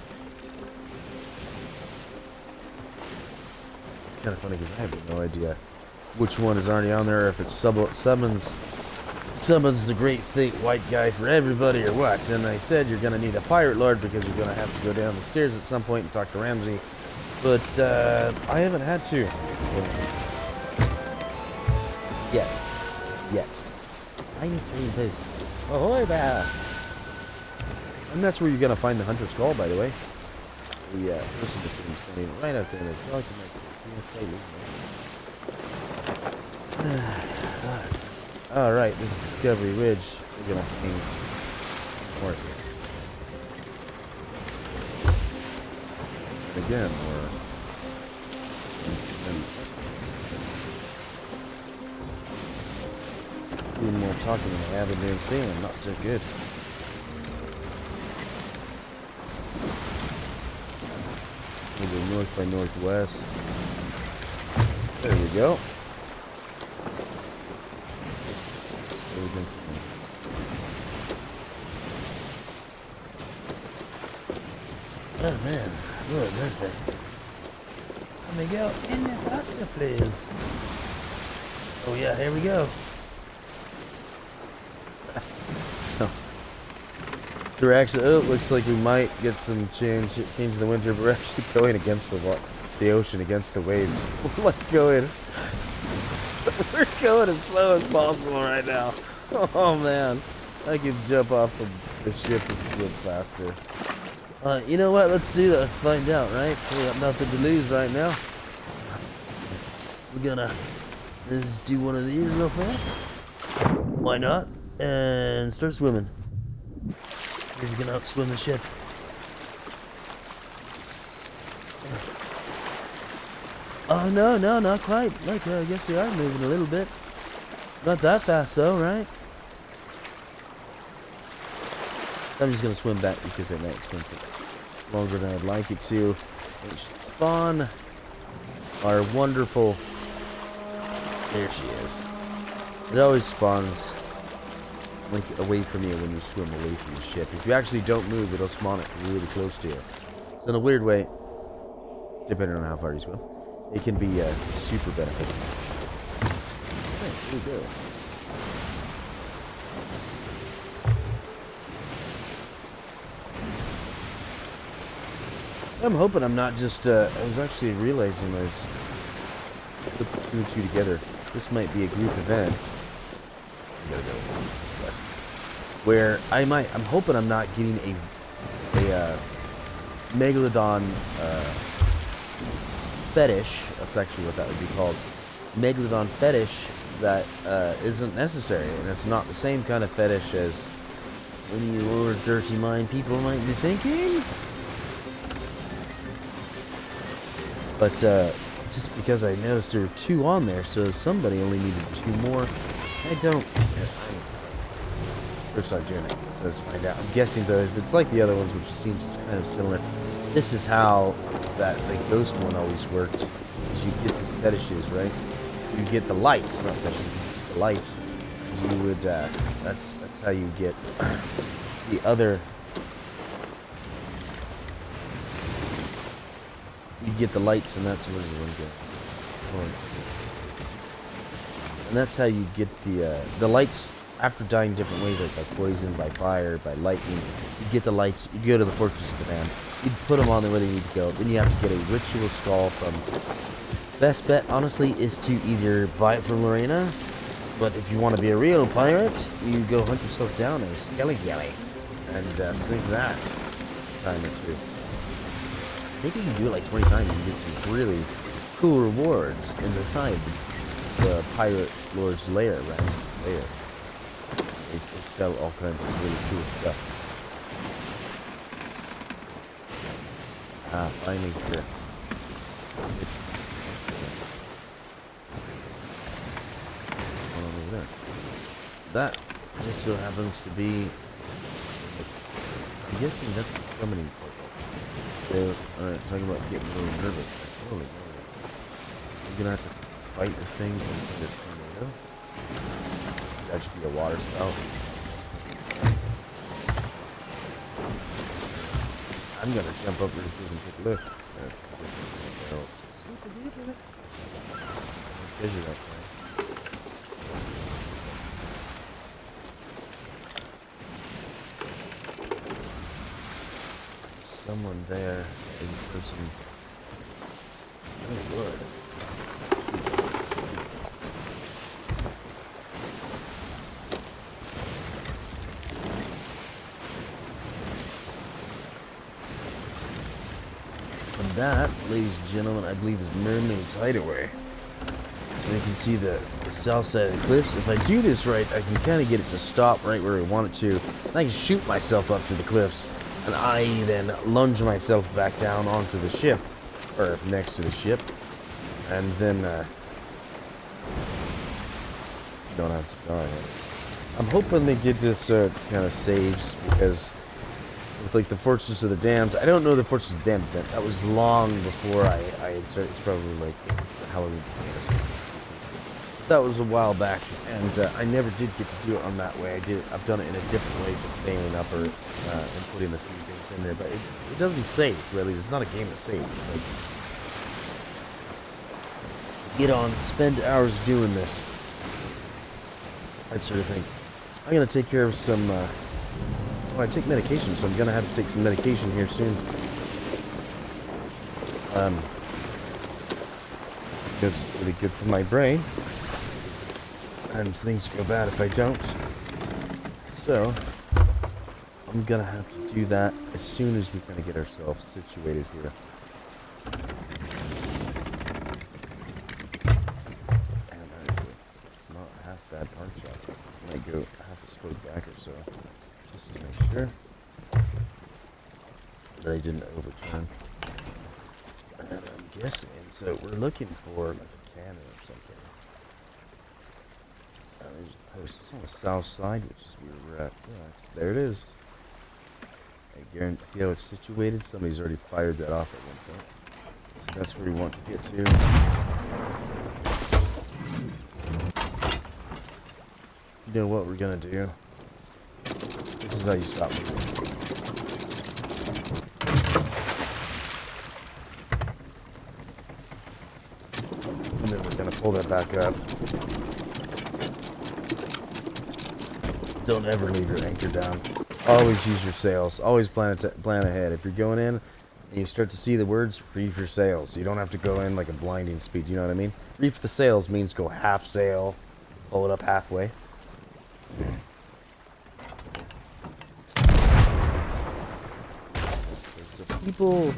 It's kind of funny because I have no idea which one is already on there, or if it's summons the great thick white guy for everybody or what. And I said you're going to need a pirate lord because you're going to have to go down the stairs at some point and talk to Ramsey. But I haven't had to. Yet. Minus 3 post. Ahoy there! And that's where you're going to find the Hunter's Call, by the way. The person just standing right out there. It's like Alright, this is Discovery Ridge. We're gonna hang north here. And again, we're doing more talking than I have been doing sailing. Not so good. We'll go north by northwest. There we go. Oh man, look, there's that. Let me go in the Oscar, please. Oh yeah, here we go. So we're actually, oh, it looks like we might get some change in the winter, but we're actually going against the ocean, against the waves. We're going as slow as possible right now. Oh man, I could jump off the ship and swim faster. You know what? Let's do that. Let's find out, right? We got nothing to lose right now. We're gonna let's do one of these real fast. Why not? And start swimming. We're gonna outswim the ship. Oh no, not quite. Like I guess we are moving a little bit. Not that fast though, right? I'm just gonna swim back because I might swim longer than I'd like it to. We should spawn our wonderful. There she is. It always spawns like away from you when you swim away from the ship. If you actually don't move, it'll spawn it really close to you. So in a weird way, depending on how far you swim, it can be super beneficial. Okay, here we go. I'm hoping I'm not just, I was actually realizing I put the 2 and 2 together. This might be a group event. I'm gonna go west. Where I'm hoping I'm not getting a Megalodon fetish. That's actually what that would be called. Megalodon fetish that isn't necessary. And it's not the same kind of fetish as any of your dirty mind people might be thinking. But just because I noticed there were 2 on there, so somebody only needed 2 more. I don't. First time doing it, so let's find out. I'm guessing though, if it's like the other ones, which seems kind of similar, this is how that the ghost one always worked. Is you get the fetishes, right? You get the lights, not fetishes. The lights. You would. That's how you get the other. You get the lights, and that's where you go. And that's how you get the lights after dying different ways, like by poison, by fire, by lightning. You get the lights. You go to the Fortress of the Damned. You put them on there where they need to go. Then you have to get a ritual skull from. Best bet, honestly, is to either buy it from Lorena, but if you want to be a real pirate, you go hunt yourself down a skelly galley and sink that time or 2. I think you can do it like 20 times and get some really cool rewards inside the Pirate Lord's lair, Ram's lair. They sell all kinds of really cool stuff. Finally here. Over there. That just so happens to be. I'm guessing that's the summoning portal. So, alright, talking about getting a little nervous. Holy moly. I'm gonna have to fight the thing into this tornado. That should be a water spout. I'm gonna jump up really quick and take a look. That's super deep in it. Fissure that thing. Someone there, a person. Oh, Lord. And that, ladies and gentlemen, I believe is Mermaid's Hideaway. And you can see the south side of the cliffs. If I do this right, I can kind of get it to stop right where I want it to. And I can shoot myself up to the cliffs. And I then lunge myself back down onto the ship, or next to the ship, and then don't have to die. I'm hoping they did this kind of saves, because with like the Fortress of the Damned, I don't know the Fortress of the Damned, that was long before I had started. It's probably like Halloween. That was a while back, and I never did get to do it on that way. I've done it in a different way, just sailing up and putting a few things in there. But it doesn't save, really. It's not a game that saves. It's like, get on, spend hours doing this. That sort of thing. I'm gonna take care of some. Well, I take medication, so I'm gonna have to take some medication here soon. Because it's really good for my brain. And things go bad if I don't. So, I'm gonna have to do that as soon as we kind of get ourselves situated here. And that is not half bad park shot. I might go half a spoke back or so, just to make sure that I didn't overturn. And I'm guessing, so we're looking for like a cannon or something. There's a post. It's on the south side, which is where we're at. Yeah, there it is. I guarantee how it's situated. Somebody's already fired that off at one point. So that's where we want to get to. You know what we're gonna do? This is how you stop me. And then we're gonna pull that back up. Don't ever leave your anchor down. Always use your sails. Always plan ahead. If you're going in and you start to see the words, reef your sails. You don't have to go in like a blinding speed. You know what I mean? Reef the sails means go half sail, pull it up halfway. So people,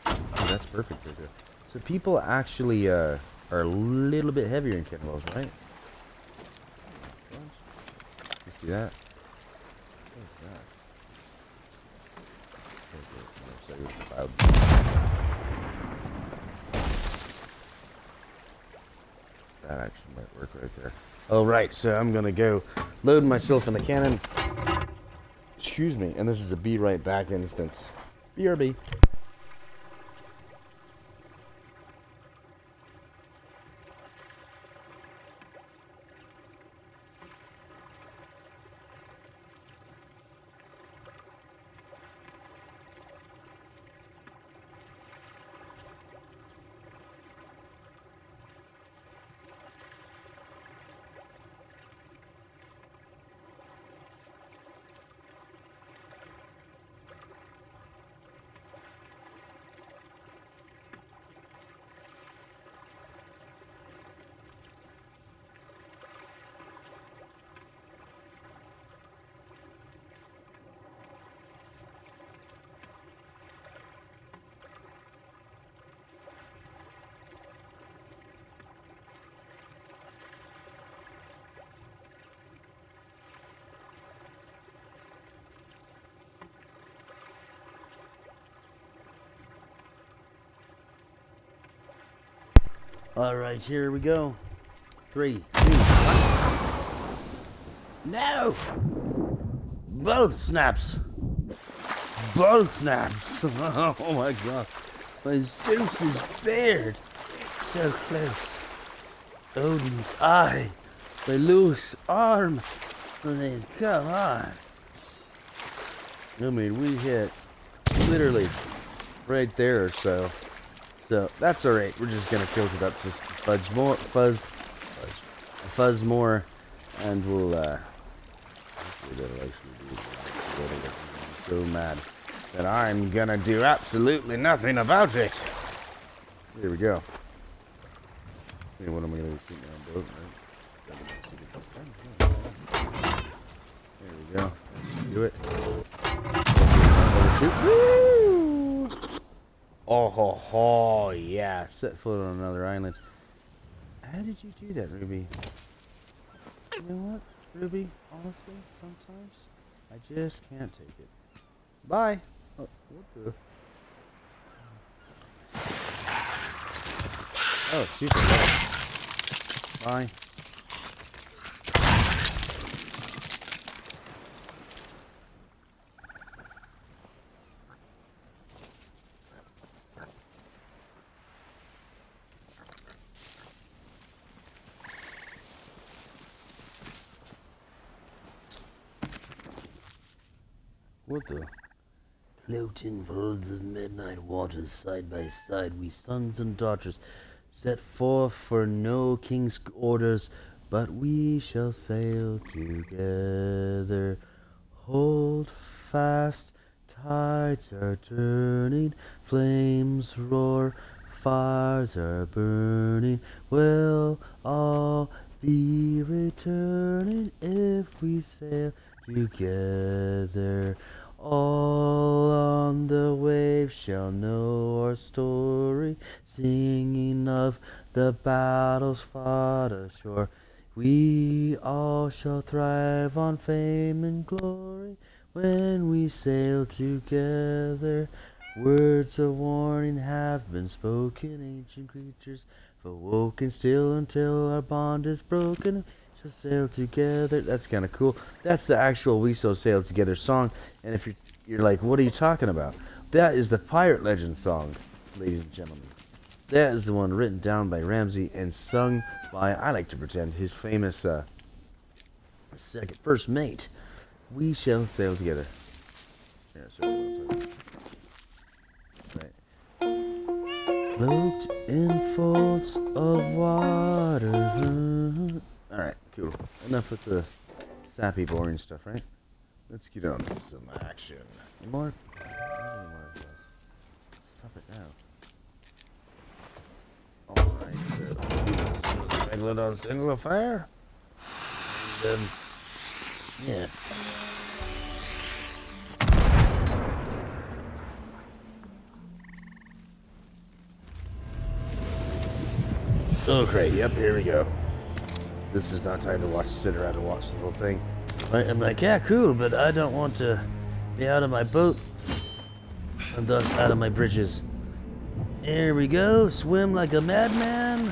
oh, that's perfect right there. So people actually are a little bit heavier in kettlebells, right? You see that? What's that? That actually might work right there. Alright, so I'm gonna go load myself in the cannon. Excuse me, and this is a be right back instance. BRB. Alright, here we go. 3, 2, 1. No! Both snaps! Both snaps! Oh my god. My Zeus is bared. So close. Odin's eye. The loose arm. And then, come on. I mean, we hit literally right there or so. So that's alright. We're just gonna tilt it up just fuzz more, and we'll hopefully that'll actually do it. I'm so mad that I'm gonna do absolutely nothing about it. Here we go. I mean, what am I gonna be sitting on boat, right? There we go. Do it. Woo! Oh ho ho, yeah. Set foot on another island. How did you do that, Ruby? You know what, Ruby? Honestly, sometimes I just can't take it. Bye. Oh, what the? Oh, super. Bye. What the? Floating folds of midnight waters, side by side, we sons and daughters set forth for no king's orders, but we shall sail together. Hold fast, tides are turning, flames roar, fires are burning. We'll all be returning if we sail together. All on the waves shall know our story, singing of the battles fought ashore. We all shall thrive on fame and glory when we sail together. Words of warning have been spoken, ancient creatures have awoken still until our bond is broken. Shall sail together. That's kind of cool. That's the actual We Shall Sail Together song. And if you're like, what are you talking about? That is the Pirate Legend song, ladies and gentlemen. That is the one written down by Ramsey and sung by, I like to pretend, his famous first mate. We shall sail together. Yeah, so right. Float in folds of water. Alright, cool. Enough with the sappy, boring stuff, right? Let's get on to some action. Any more? Stop it now. Alright, so regular on single affair. And yeah. Okay, yep, here we go. This is not time to sit around and watch the whole thing. I'm like, yeah, cool, but I don't want to be out of my boat and thus out of my bridges. Here we go, swim like a madman.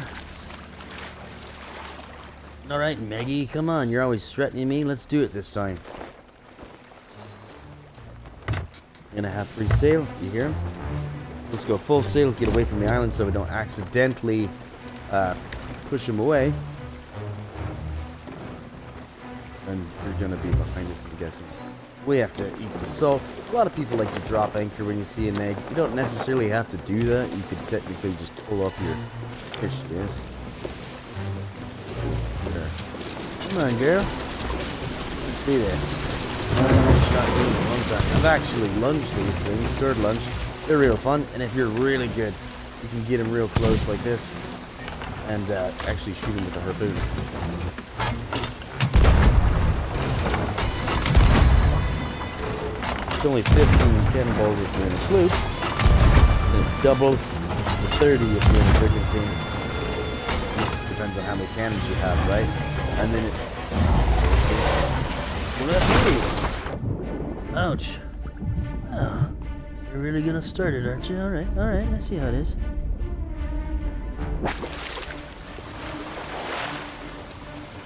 Alright, Maggie, come on. You're always threatening me. Let's do it this time. Gonna have free sail. You hear him? Let's go full sail. Get away from the island so we don't accidentally push him away. And you're gonna be behind us, I'm guessing. We have to eat the salt. A lot of people like to drop anchor when you see an egg. You don't necessarily have to do that. You could technically just pull up your fish. Yes. Come on, girl. Let's do this. I've actually lunged these things, sword lunge. They're real fun, and if you're really good, you can get them real close like this, and actually shoot them with a harpoon. It's only 15 cannonballs if you're in a sloop. And it doubles to 30 if you're in a brigantine. It depends on how many cannons you have, right? And then it... Well, that's me. Ouch. Oh, you're really gonna start it, aren't you? Alright, I see how it is.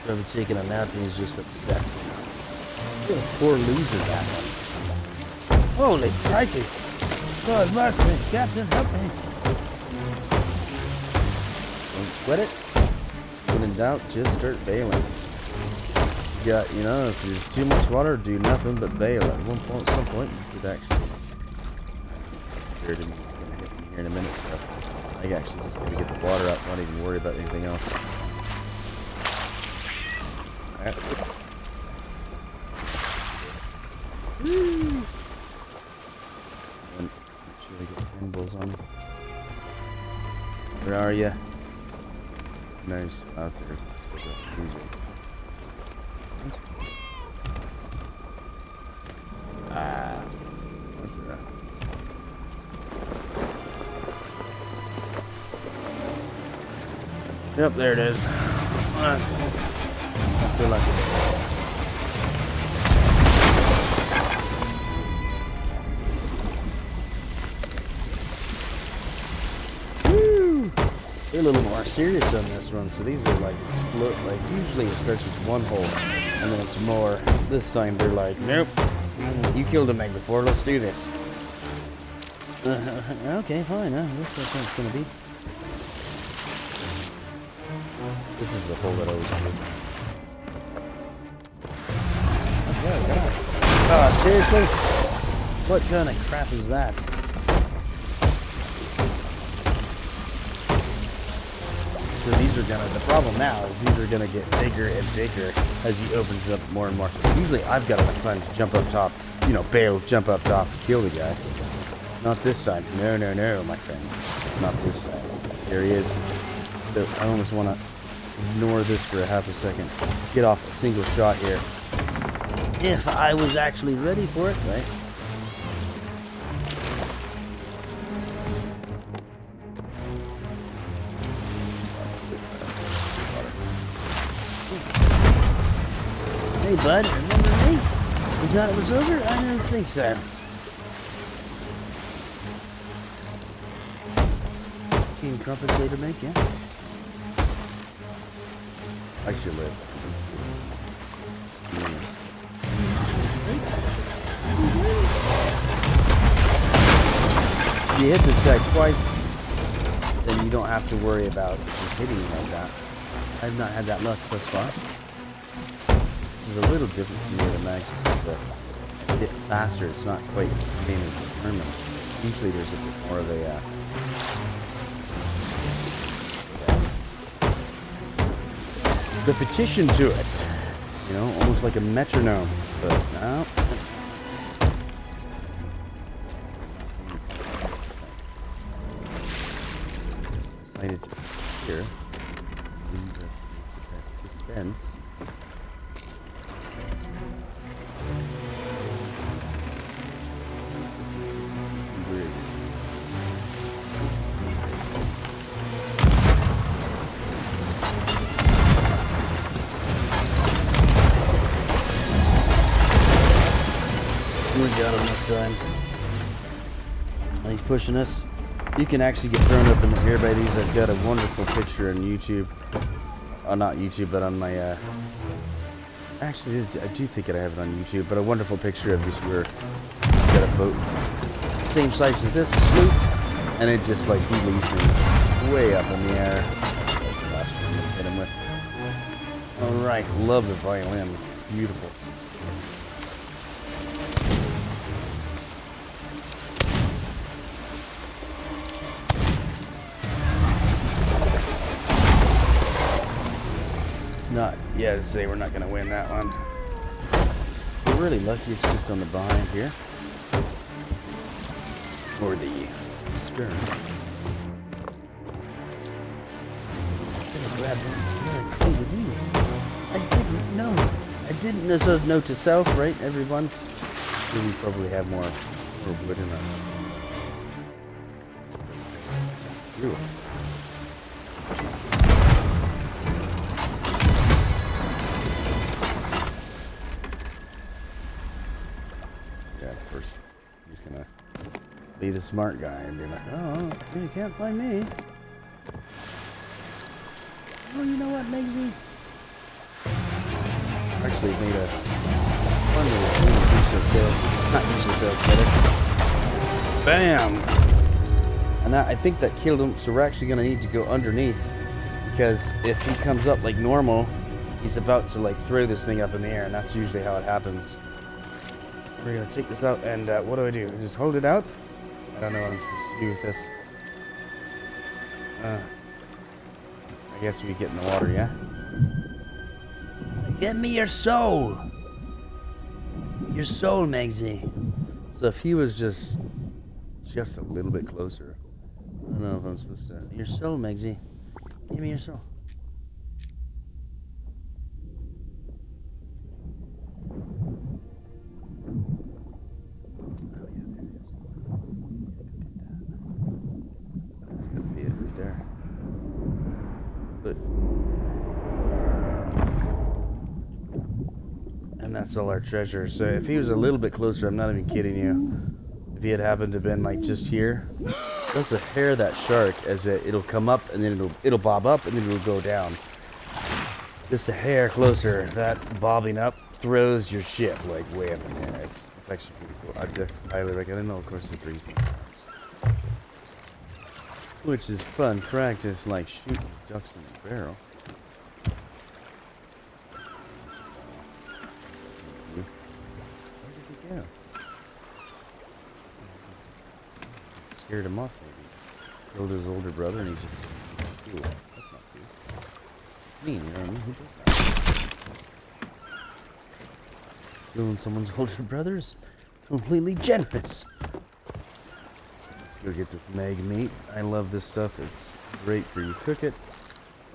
Probably taking a nap and he's just upset. What a poor loser that one. Holy crikey! God bless me, Captain, help me. Don't sweat it. When in doubt, just start bailing. You got, you know, if there's too much water, do nothing but bail. At some point, you could actually. Scared him. He's gonna hit me here in a minute. So I actually just gotta get the water out, not even worry about anything else. Alright. Woo! Make sure I get cannonballs on. Where are you? Nice. Out there. Ah. What's that? Yep, there it is. I feel like it. They're a little more serious on this one, so these are like split. Like usually it starts with one hole, and then it's more. This time they're like, nope, you killed a meg before. Let's do this. Okay, fine. Looks like that's gonna be. This is the hole that always goes. Oh God! Oh, seriously? What kind of crap is that? So these are gonna, the problem now is these are gonna get bigger and bigger as he opens up more and more. Usually I've got enough time to jump up top, you know, bail, jump up top, kill the guy. Not this time. No, my friends. Not this time. There he is. So I almost want to ignore this for a half a second. Get off a single shot here. If I was actually ready for it, right? Hey bud, remember me? You thought it was over? I don't think so. King Crumpets later make, yeah? I should live. If you hit this guy twice, then you don't have to worry about hitting him like that. I've not had that luck thus far. This is a little different from the other mags, but a bit faster. It's not quite the same as the tournament. Usually there's a bit more of a repetition to it, you know, almost like a metronome, but no. Decided to here. Leave us in suspense. We got him this time. And he's pushing us. You can actually get thrown up in the air by these. I've got a wonderful picture on YouTube not YouTube, but on my, actually, I do think I have it on YouTube, but a wonderful picture of this where you got a boat same size as this, a sloop, and it just like he leaves me way up in the air. That's the last one I'm gonna hit him with. Alright, love the violin. Beautiful. Not, yeah, to say we're not going to win that one. We're really lucky it's just on the behind here. Or the stern. I didn't know. I didn't know. So note to self, right, everyone? So we probably have more wood in our. Ooh. Yeah, of course. He's gonna be the smart guy and be like, oh, you can't find me. Oh, you know what, Megsy? Actually made a fun little useless sales, bam! And that, I think that killed him, so we're actually gonna need to go underneath, because if he comes up like normal, he's about to like throw this thing up in the air, and that's usually how it happens. We're gonna take this out, and what do? Just hold it out? I don't know what I'm supposed to do with this. I guess we get in the water, yeah? Give me your soul! Your soul, Megsy. So if he was just a little bit closer. I don't know if I'm supposed to... Your soul, Megsy. Give me your soul. And that's all our treasure. So if he was a little bit closer, I'm not even kidding you. If he had happened to been like just here, that's the hair of that shark as it'll come up and then it'll bob up and then it'll go down. Just a hair closer. That bobbing up throws your ship like way up in the air. It's actually pretty cool. I highly recommend. Of course, it brings me, which is fun practice, like shooting ducks in a barrel. Yeah. Scared him off, maybe. Killed his older brother, and he's just cool. That's not cool. It's mean, you know what I mean? Who does that? Killing someone's older brother is completely generous. Let's go get this mag meat. I love this stuff. It's great for you. Cook it.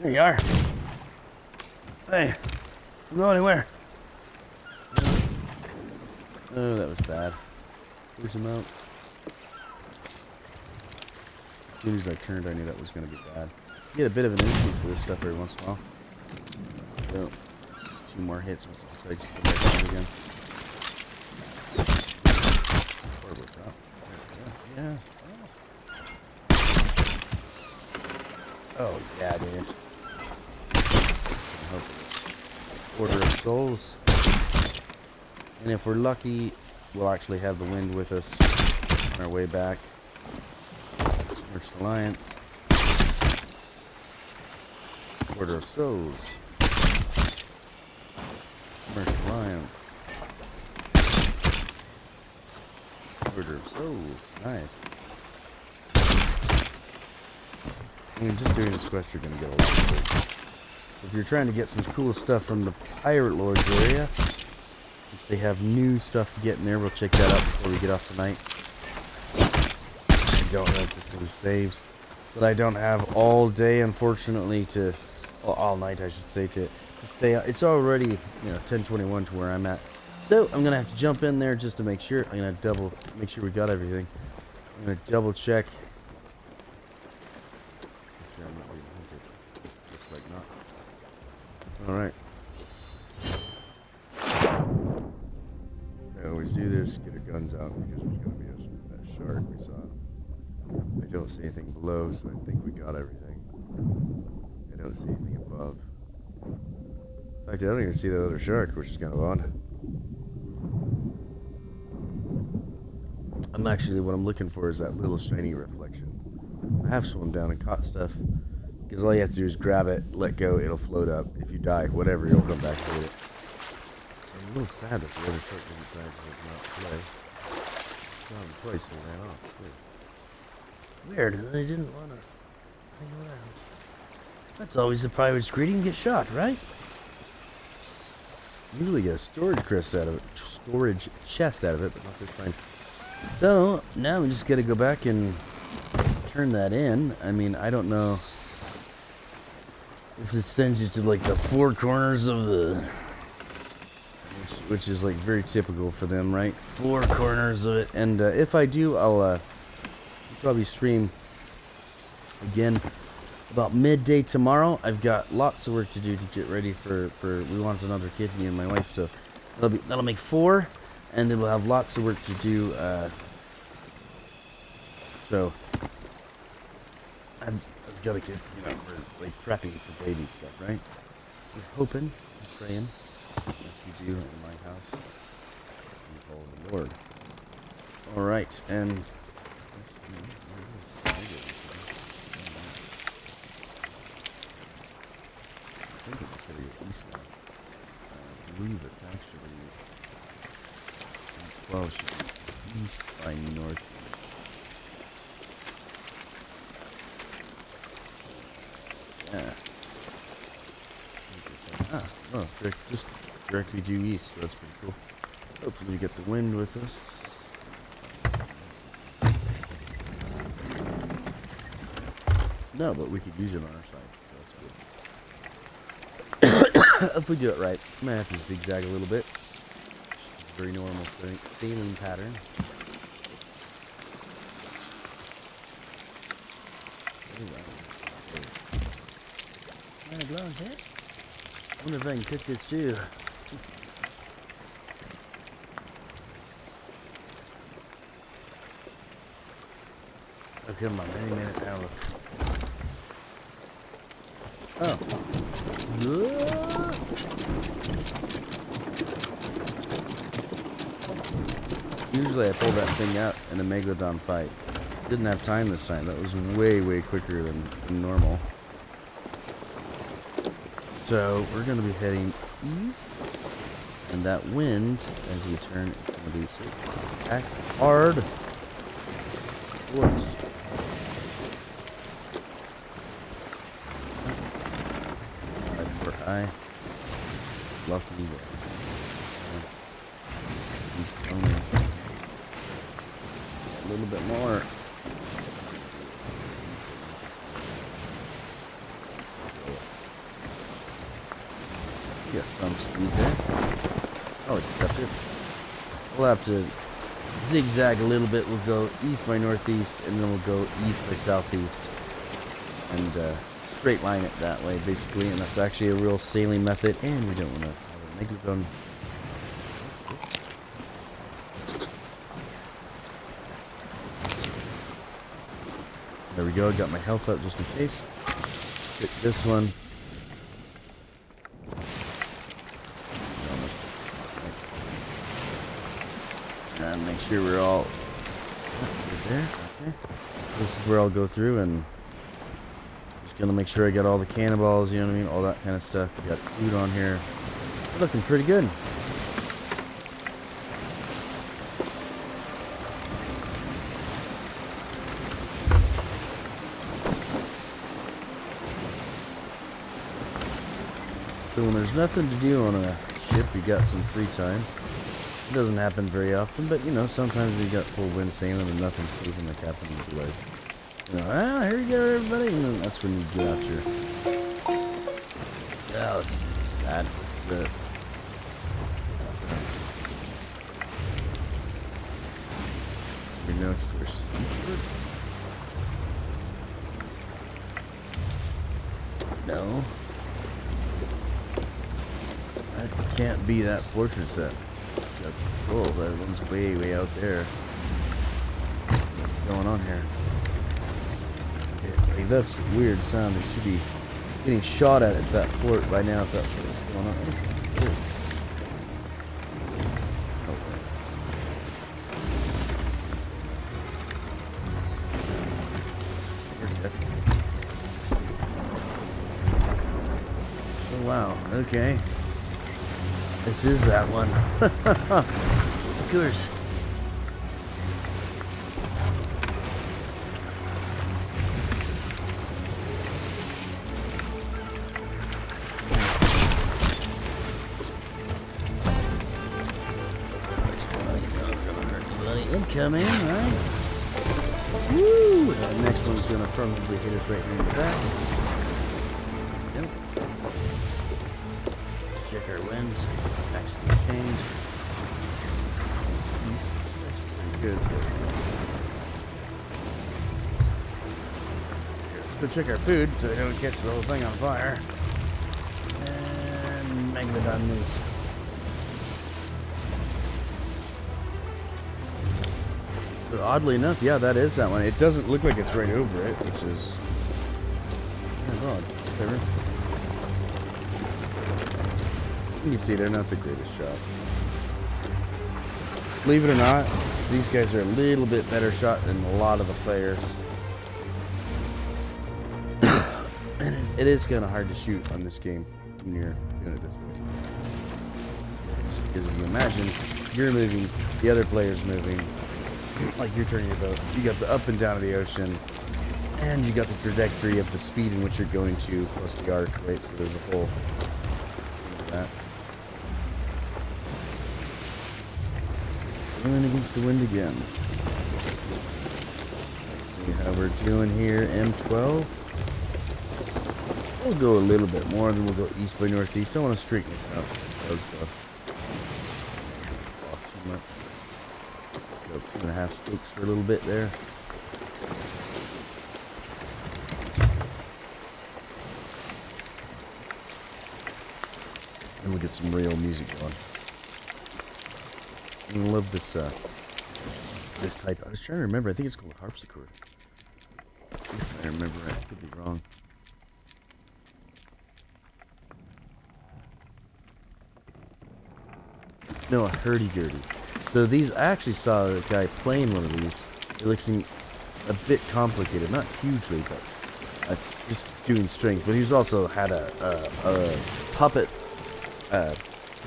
There you are. Hey, don't go anywhere. Oh, that was bad. Push him out. As soon as I turned, I knew that was going to be bad. You get a bit of an instinct for this stuff every once in a while. So, just a few more hits once it decides to come back down again. Yeah. Oh, yeah, dude. Order of souls. And if we're lucky, we'll actually have the wind with us on our way back. Merch Alliance. Order of Souls. Merch Alliance. Order of Souls. Nice. I mean, just doing this quest, you're going to get a lot of souls. If you're trying to get some cool stuff from the Pirate Lords area, if they have new stuff to get in there, we'll check that out before we get off tonight. I don't know if this thing saves, but I don't have all day, unfortunately, to, well, all night, I should say, to stay. It's already, 10:21 to where I'm at. So I'm gonna have to jump in there just to make sure. I'm gonna make sure we got everything. I'm gonna double check. Make sure I'm not being hunted. Looks like not. All right. I always do this, get our guns out, because there's going to be a shark we saw. I don't see anything below, so I think we got everything. I don't see anything above. In fact, I don't even see that other shark, which is kind of odd. I'm actually, what I'm looking for is that little shiny reflection. I have swum down and caught stuff. Because all you have to do is grab it, let go, it'll float up. If you die, whatever, you'll come back to it. I'm a little sad that the other shark didn't decide to not play. Saw him twice and ran off, too. Weird, they didn't want to hang around. That's always a pirate's greeting, get shot, right? Usually get a storage chest out of it, but not this time. So, now we just gotta go back and turn that in. I mean, I don't know if it sends you to like the four corners of the, which is like very typical for them, right? Four corners of it. And if I do, I'll probably stream again about midday tomorrow. I've got lots of work to do to get ready for we want another kid, me and my wife. So that'll make 4, and then we'll have lots of work to do. So I've got to get, we're like prepping for baby stuff, right? We're hoping and praying, as we do in my house, and follow the Lord. All right, and I think it's pretty east now. I believe it's actually 12 should be east by north. Yeah. Oh, just directly due east, so that's pretty cool. Hopefully we get the wind with us. No, but we could use it on our side, so that's good. If we do it right, I might have to zigzag a little bit. It's a very normal sailing pattern. I wonder if I can cook this too. Oh, come on, any minute now. Oh. Usually I pull that thing out in a Megalodon fight. Didn't have time this time. That was way, way quicker than normal. So we're going to be heading east, and that wind, as we turn, is going to be so back hard towards. Where I fluffy there. East only. A little bit more. Get some speed there. Oh, it's stepped it. We'll have to zigzag a little bit. We'll go east by northeast, and then we'll go east by southeast, and straight line it that way, basically. And that's actually a real sailing method, and we don't want to have a Megalodon. There we go. Got my health up just in case. Pick this one. And make sure we're all right there. Okay. This is where I'll go through and just gonna make sure I got all the cannonballs, you know what I mean? All that kind of stuff. We got food on here. We're looking pretty good. So when there's nothing to do on a ship, you got some free time. It doesn't happen very often, but sometimes we got full wind sailing and nothing's moving. The captain would be like, here you go, everybody. And then that's when you get out your. Yeah, that's sad. That's we next to our No. That can't be that fortress that. Got the skull, that one's way, way out there. What's going on here? Okay, like that's a weird sound. There should be getting shot at that fort by now if that's what's going on. Oh, wow, okay. This is that one. Of course. Incoming, right? Woo! That next one's gonna probably hit us right here in the back. Yep. Check our winds. Actually changed. East. Good. Let's go check our food so we don't catch the whole thing on fire. And Megalodon moves. But oddly enough, yeah, that is that one. It doesn't look like it's right over it, which is odd. Whatever. You can see they're not the greatest shot. Believe it or not, these guys are a little bit better shot than a lot of the players. And it is kind of hard to shoot on this game when you're doing it this way. Because if you imagine, you're moving, the other player's moving. Like you're turning your boat, you got the up and down of the ocean, and you got the trajectory of the speed in which you're going to, plus the arc, right? So there's a whole thing to that. Sailing against the wind again. Let's see how we're doing here. M12. We'll go a little bit more, then we'll go east by northeast. I want to straighten this out. That stuff. Too much. 2.5 spokes for a little bit there. And we'll get some real music going. I love this this type. I was trying to remember, I think it's called harpsichord. If I remember right, I could be wrong. No, a hurdy-gurdy. So these, I actually saw a guy playing one of these. It looks a bit complicated, not hugely, but that's just doing strings. But he's also had a puppet that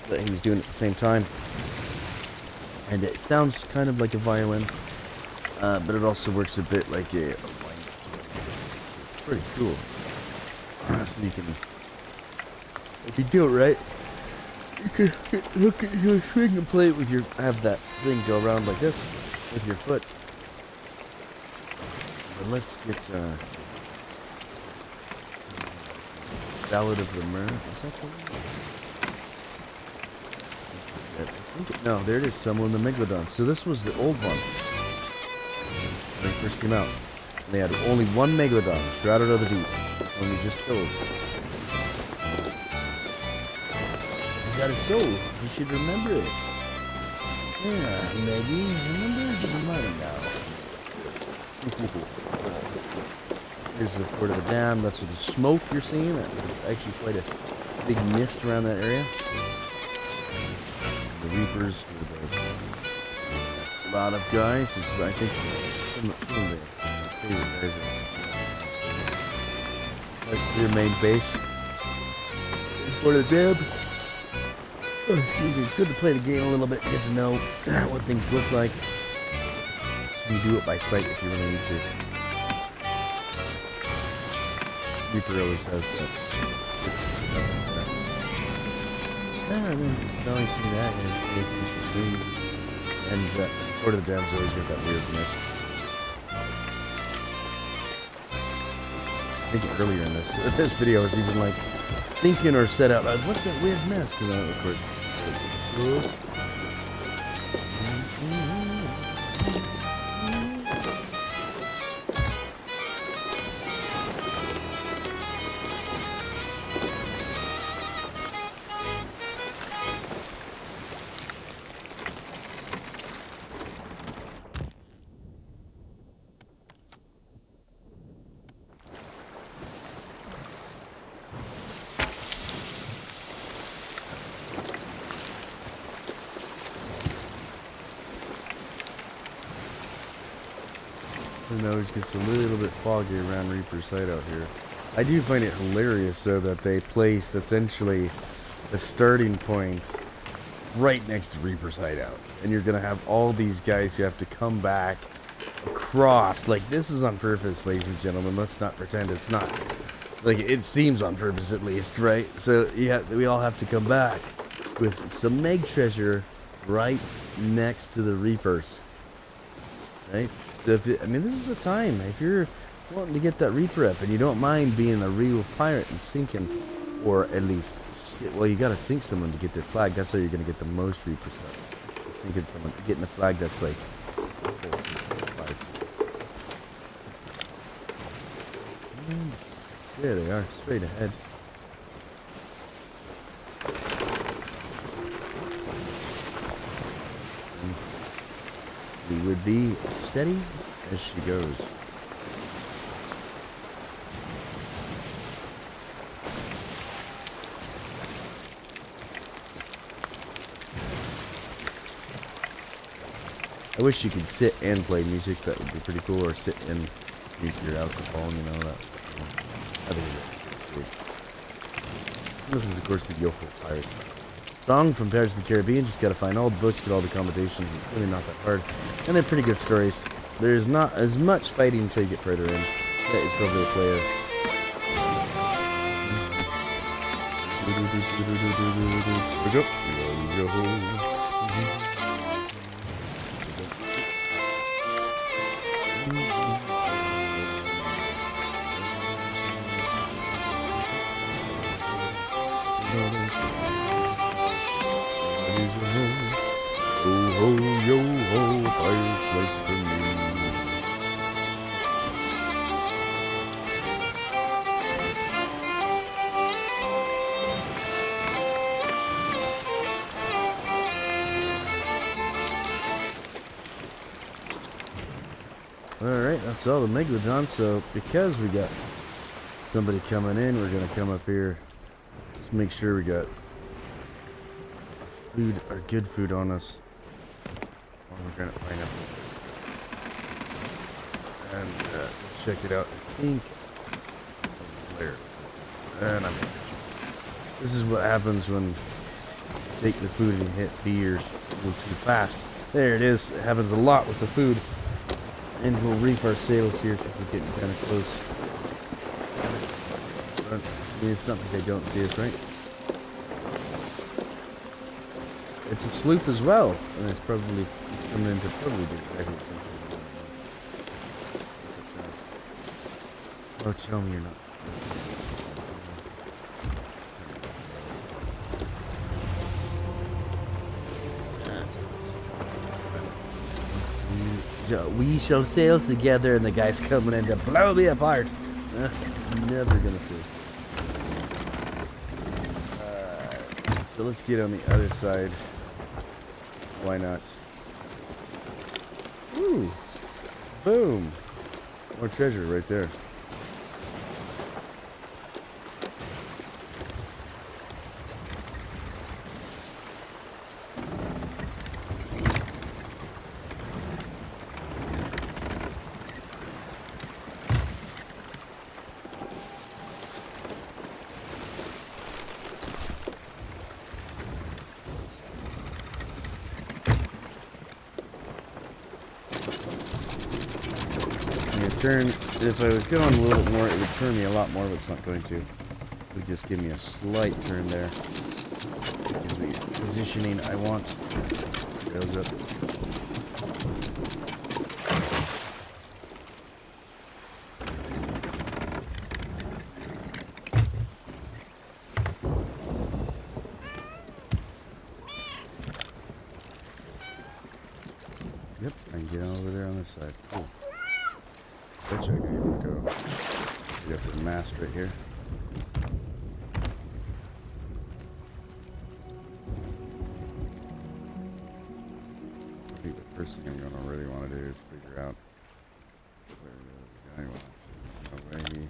he was doing at the same time, and it sounds kind of like a violin, but it also works a bit like a wind. It's pretty cool. So you can, if you do it right, you can look at your string and play it with your, have that thing go around like this with your foot. But let's get Ballad of the Mer. Is that the one? No, there it is. Someone the Megalodon. So this was the old one when they first came out. And they had only one Megalodon, Shrouded of the Deep, when we just killed. Got his soul. You should remember it. Yeah, maybe. Remember? You might have now. Here's the fort of the dam. That's the smoke you're seeing. That's actually quite a big mist around that area. The Reapers. A lot of guys. This is, I think, some of their favorite guys. That's their main base. Fort of the dam. Oh, excuse me. It's good to play the game a little bit, get to know what things look like. You can do it by sight if you really need to. Reaper always has that. Always do that. And Fort of the Dam's always got that weird mist. I think earlier in this video I was even like thinking or said out loud, what's that weird mist? And of course, The nose gets a little bit foggy around Reaper's site out here. I do find it hilarious, though, that they placed essentially the starting point right next to Reaper's hideout. And you're going to have all these guys who have to come back across. Like, this is on purpose, ladies and gentlemen. Let's not pretend it's not. Like, it seems on purpose, at least, right? So, yeah, we all have to come back with some Meg treasure right next to the Reapers. Right? So, I mean, this is a time. If you're wanting to get that Reaper up and you don't mind being a real pirate and sinking, or at least, well, you gotta sink someone to get their flag. That's how you're gonna get the most Reaper stuff. Sinking someone, getting a flag that's like there they are, straight ahead. We would be steady as she goes. I wish you could sit and play music. That would be pretty cool. Or sit and drink your alcohol, you know, that. I think it's This is, of course, the Yoho Pirates song from Pirates of the Caribbean. Just gotta find all the books, get all the combinations. It's really not that hard. And they're pretty good stories. There's not as much fighting until you get further in. That is probably a player. Here we go. Alright, that's all the Megalodon. So, because we got somebody coming in, we're going to come up here. Just make sure we got food, or good food on us. Or we're going to find out. And check it out. I think where? And I'm this is what happens when you take the food and hit B or go too fast. There it is. It happens a lot with the food. And we'll reef our sails here because we're getting kind of close. But it's not like they don't see us, right? It's a sloop as well, and it's probably coming in to probably do exactly the same thing. Oh, tell me you're not. We shall sail together, and the guy's coming in to blow me apart. Never gonna see. So let's get on the other side. Why not? Ooh, boom! More treasure right there. If I was going a little bit more, it would turn me a lot more, but it's not going to. It would just give me a slight turn there. Gives me positioning I want. Goes up. Yep, I can get over there on this side. Cool. Which I can even go. We got the mast right here. I think the first thing I'm gonna really want to do is figure out where the guy was. No way he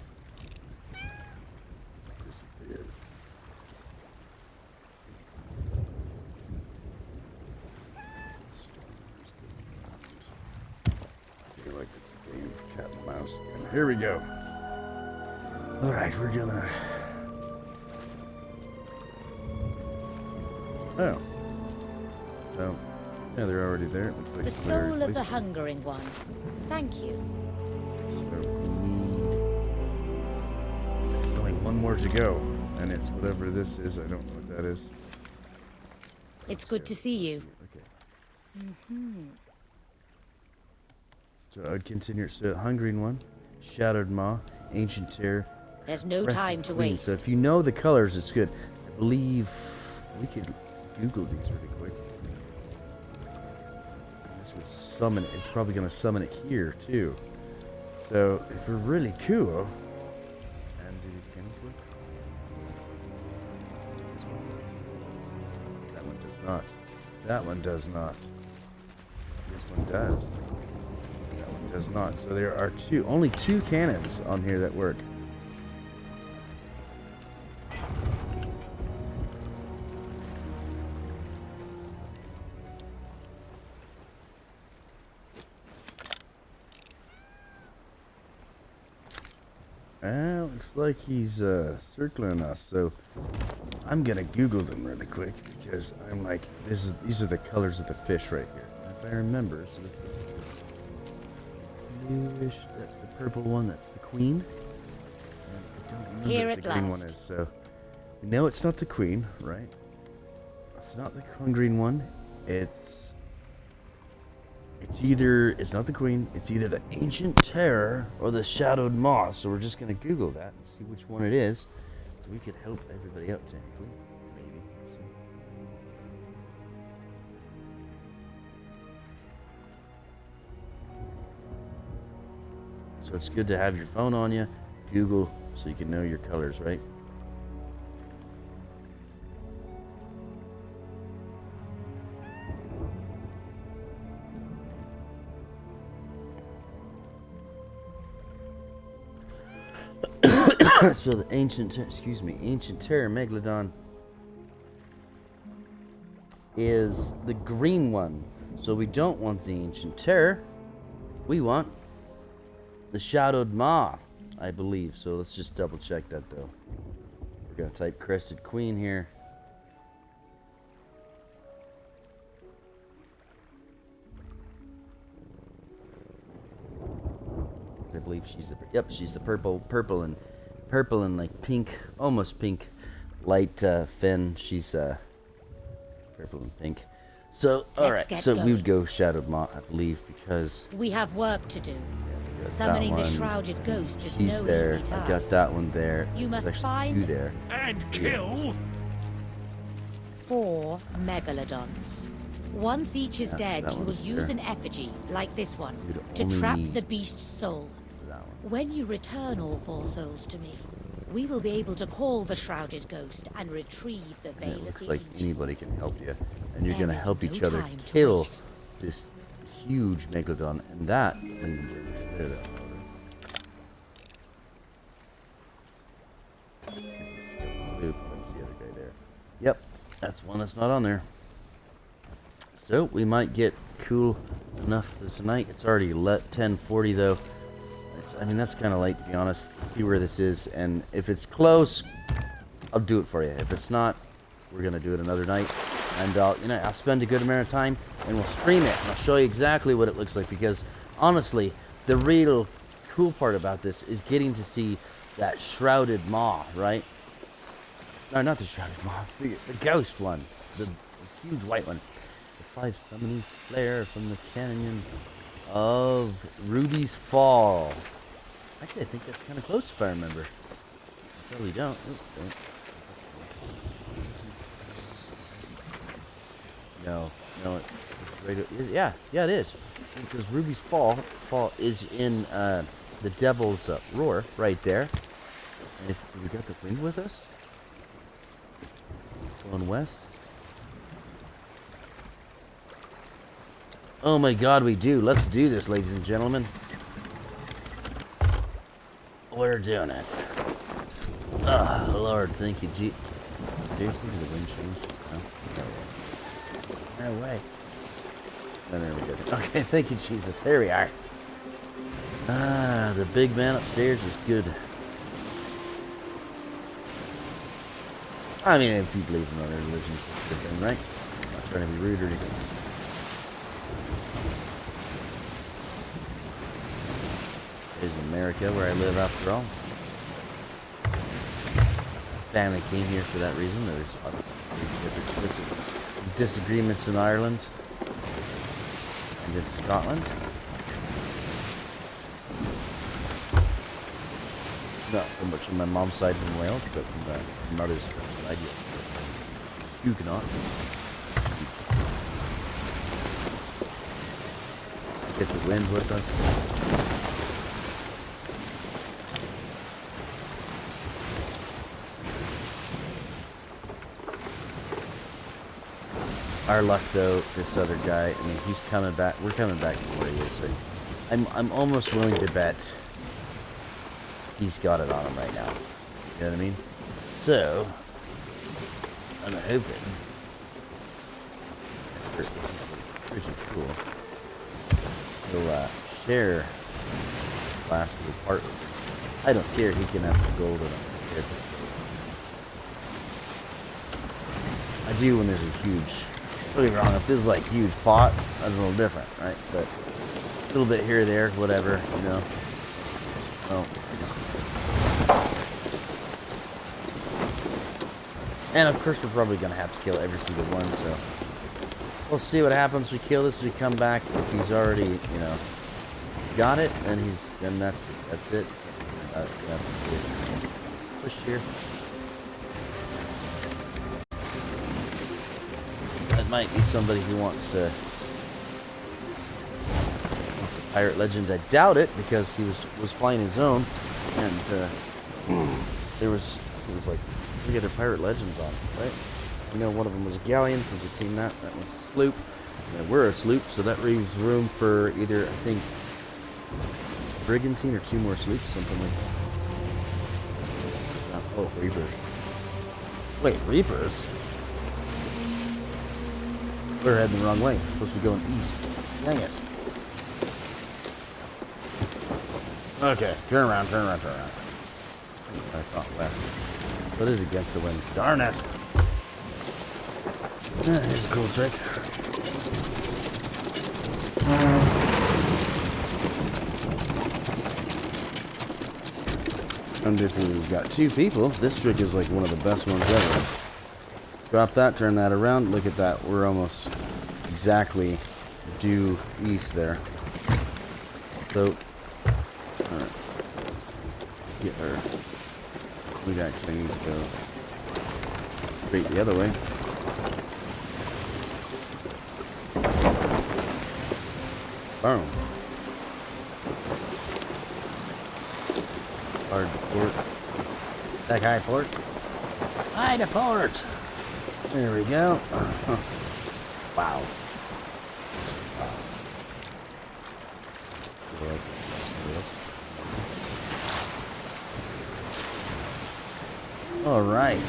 disappeared. I feel like it's Game of cat and mouse again. Here we go. Alright, we're gonna... Oh. So, yeah, they're already there. It looks like The somebody soul of the replaced them. hungering one. Thank you. So we need... There's only one more to go. And it's whatever this is. I don't know what that is. It's good to see you. Okay. So I would continue. So, Hungering One, Shadowed Maw, Ancient Terror, There's no Rested time to Queen. waste. So if you know the colors, it's good. I believe we could Google these really quick. This would summon it. It's probably going to summon it here too. So if we're really cool, and do these candles work? This one does. That one does not. That one does not. This one does. That one does not. So there are only two cannons on here that work. Looks like he's circling us, so I'm gonna Google them really quick because I'm like, these are the colors of the fish right here. If I remember, so that's the bluish, that's the purple one, that's the queen. And I don't remember Here what at the green one last. is, so we know it's not the queen, right? It's not the green one. It's not the queen, it's either the Ancient Terror or the Shadowed Maw. So we're just gonna Google that and see which one it is, so we could help everybody out technically, maybe. So it's good to have your phone on you, Google, so you can know your colors, right? So the Ancient Terror Megalodon is the green one. So we don't want the Ancient Terror. We want the Shadowed Maw, I believe. So let's just double check that though. We're gonna type Crested Queen here. I believe she's the purple and like pink, almost pink, light fin. She's purple and pink. So all right, get so we would going. go Shadowed Maw, I believe, because We have work to do. we got Summoning that the one. Shrouded Ghost is She's no there. easy task. I got that one there. You There's must actually find- two there. And kill 4 megalodons. Once each is Yeah, dead, that you will one's use there. an effigy, like this one, You'd to only trap need the beast's soul. That one. When you return all 4 souls to me, we will be able to call the Shrouded Ghost and retrieve the And Veil it of looks the like Ancients. anybody can help you, and you're There gonna is help no each other time to kill waste. this huge megalodon, and that. There, that. That's the other guy there. Yep, that's one that's not on there. So we might get cool enough for tonight. It's already 10:40 though. I mean, that's kind of late, to be honest. See where this is, and if it's close, I'll do it for you. If it's not, we're gonna do it another night, and I'll spend a good amount of time, and we'll stream it, and I'll show you exactly what it looks like. Because honestly, the real cool part about this is getting to see that Shrouded Maw, right? No, not the Shrouded Maw, the ghost one, this huge white one. The 5 summoning flare from the canyon of Ruby's Fall. Actually, I think that's kind of close if I remember. I probably don't. Oops, don't. No, it's right. Yeah, it is. Because Ruby's Fall is in the Devil's Roar right there. And if we got the wind with us, going west. Oh my God, we do. Let's do this, ladies and gentlemen. We're doing it. Oh, Lord, thank you, G. Seriously, did the wind change? No way. No, there we go. Okay, thank you, Jesus. Here we are. Ah, the big man upstairs is good. I mean, if you believe in other religions, it's a good thing, right? I'm not trying to be rude or anything. Is America where I live after all. Family came here for that reason. There's obviously different disagreements in Ireland and in Scotland. Not so much on my mom's side from Wales, but from my mother's side, yeah. Huguenot. Get the wind with us. Our luck, though, this other guy, I mean, he's coming back. We're coming back to where he is. So I'm almost willing to bet he's got it on him right now. You know what I mean? So, I'm hoping. Pretty cool. He'll share last little part with me. I don't care. He can have the gold and I don't care. I do when there's a huge. Don't get me wrong, if this is like huge pot, that's a little different, right? But a little bit here or there, whatever, you know. Well, and of course we're probably gonna have to kill every single one, so we'll see what happens. We kill this, we come back. If he's already, you know, got it, then that's it. Push here. Might be somebody who wants a pirate legend. I doubt it because he was flying his own, and it was like look at the pirate legends on it, right? You know, one of them was a galleon. We've just seen that. That was a sloop. And we're a sloop, so that leaves room for either I think brigantine or 2 more sloops, something like that. Oh, reapers. Wait, reapers? We're heading the wrong way. We're supposed to be going east. Dang it. Okay, turn around. I thought west. What is against the wind? Darn it. Here's a cool trick. And if we've got 2 people, this trick is like one of the best ones ever. Drop that, turn that around, look at that. We're almost exactly due east there. So, alright. Get her. We actually need to go straight the other way. Boom. Hard to port. That high port. High to port. There we go. Wow. All right.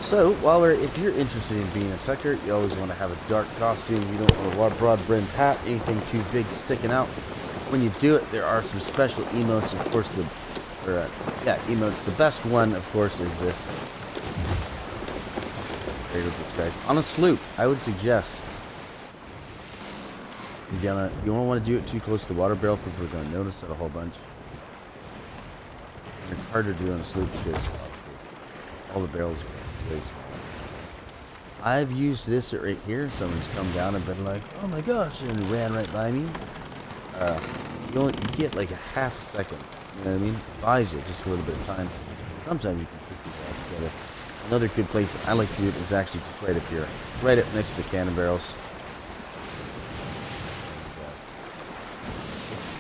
So, if you're interested in being a tucker, you always want to have a dark costume. You don't want a broad brimmed hat, anything too big sticking out. When you do it, there are some special emotes. Of course, emotes. The best one, of course, is this. This guy's on a sloop. I would suggest you don't want to do it too close to the water barrel. People are going to notice it a whole bunch. And it's harder to do on a sloop because all the barrels are way smaller. I've used this right here. Someone's come down and been like, "Oh my gosh!" and ran right by me. You get like a half a second. You know what I mean? It buys you just a little bit of time. Sometimes you can trick these guys together. Another good place I like to do it is actually just right up here. Right up next to the cannon barrels.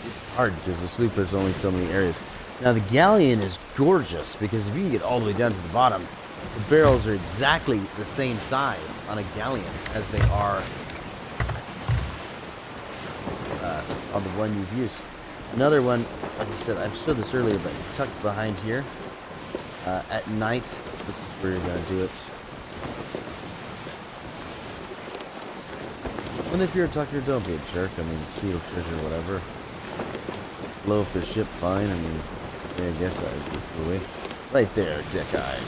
It's hard because the sloop has only so many areas. Now the galleon is gorgeous because if you can get all the way down to the bottom, the barrels are exactly the same size on a galleon as they are on the one you've used. Another one, like I said, I've showed this earlier, but tucked behind here at night. This is where you're going to do it. And if you're a tucker, don't be a jerk. I mean, steal treasure or whatever. blow up their ship fine. I mean, yeah, I guess I would away. Right there, Deckeye.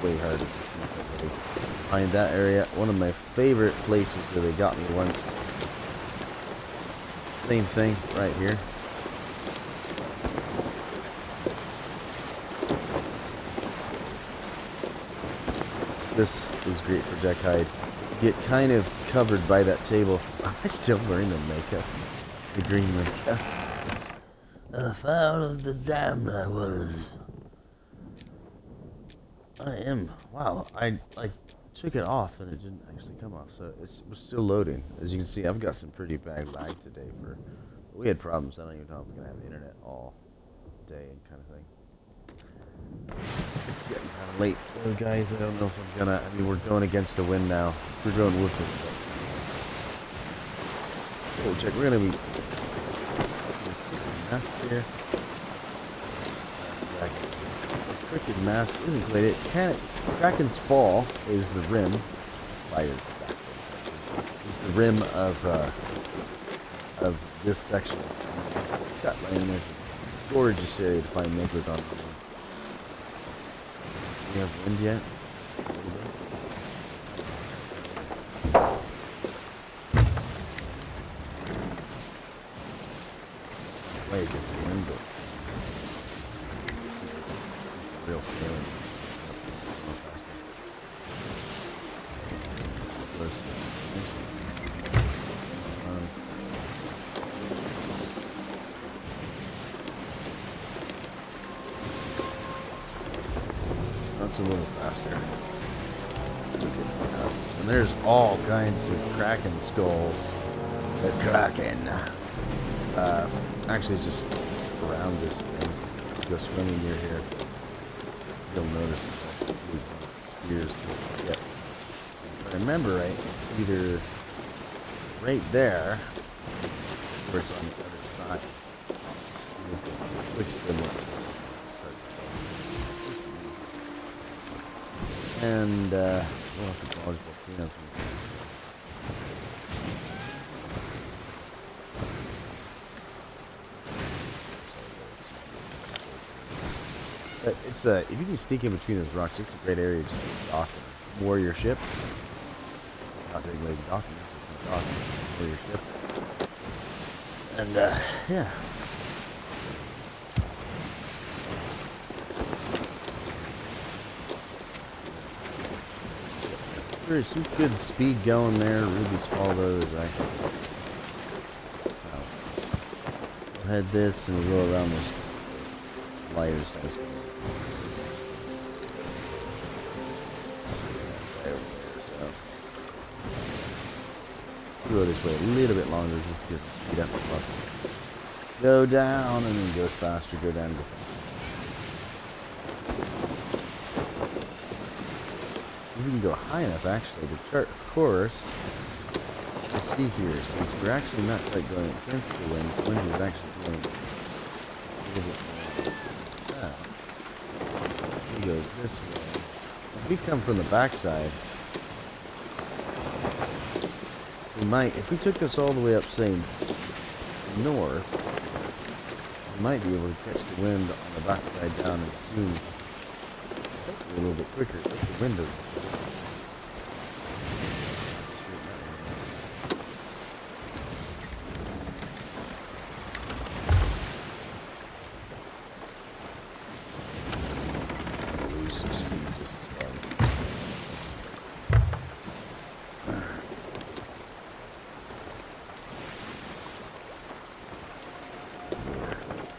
Way harder to see somebody. Find that area. One of my favorite places where they got me once. Same thing right here. This is great for Deckeye. Get kind of covered by that table. Am I still wearing the makeup? The green makeup. The foul of the damned I was. I am. Wow, I took it off and it didn't actually come off, so it was still loading. As you can see, I've got some pretty bad lag today. We had problems. I don't even know if we're gonna have the internet all day and kind of thing. It's getting kind of late, though, guys. I don't know if I'm gonna. I mean, we're going against the wind now. We're going with it. Oh, check. We're gonna be. Mast here. The crooked mast isn't quite it. Kraken's Fall is the rim. Is the rim of this section. That lane is a gorgeous area to find megalodon. Do we have wind yet? Way against the wind, but real sailing. That's a little faster. And there's all kinds of Kraken skulls. The Kraken. Actually, just around this thing, go swimming near here. You'll notice spears to get. If I remember right, it's either right there, or it's on the other side. Looks similar. And we'll have to dodge volcanoes. It's if you can sneak in between those rocks, it's a great area to just dock and moor your ship. Not really docking, just dock and moor your ship. And yeah. There's some good speed going there. Ruby's Follow is actually south. We'll head this and we'll go around those lighters. Nice. Go this way a little bit longer just to get the speed up the fuck. Go down and then goes faster. Go down and go faster. We can go high enough actually to chart a course to see here, since we're actually not quite going against the wind. The wind is actually going a little bit more fast. We go this way. If we come from the backside, we might, if we took this all the way up, say, north, we might be able to catch the wind on the backside down and zoom a little bit quicker if the wind doesn't. Lose some speed just as well as.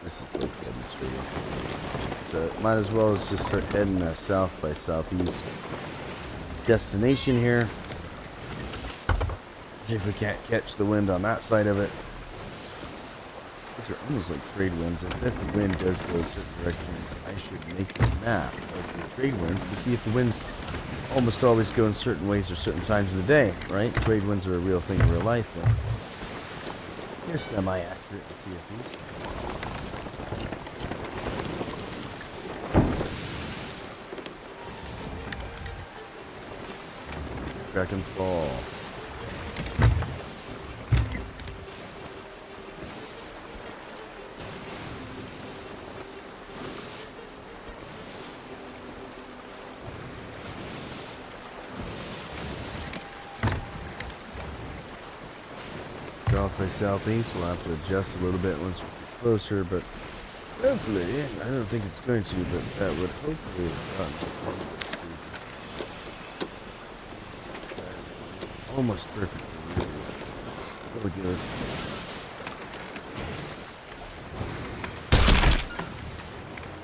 This is like heading straight in. So might as well as just start heading south by southeast. Destination here. See if we can't catch the wind on that side of it. These are almost like trade winds. I bet the wind does go a certain direction. I should make a map of the trade winds to see if the winds almost always go in certain ways or certain times of the day, right? Trade winds are a real thing in real life. They're semi-accurate to see if these. Kraken's Fall. south by southeast. We'll have to adjust a little bit once we get closer, but hopefully, I don't think it's going to, but that would hopefully have gotten almost perfectly. There it goes.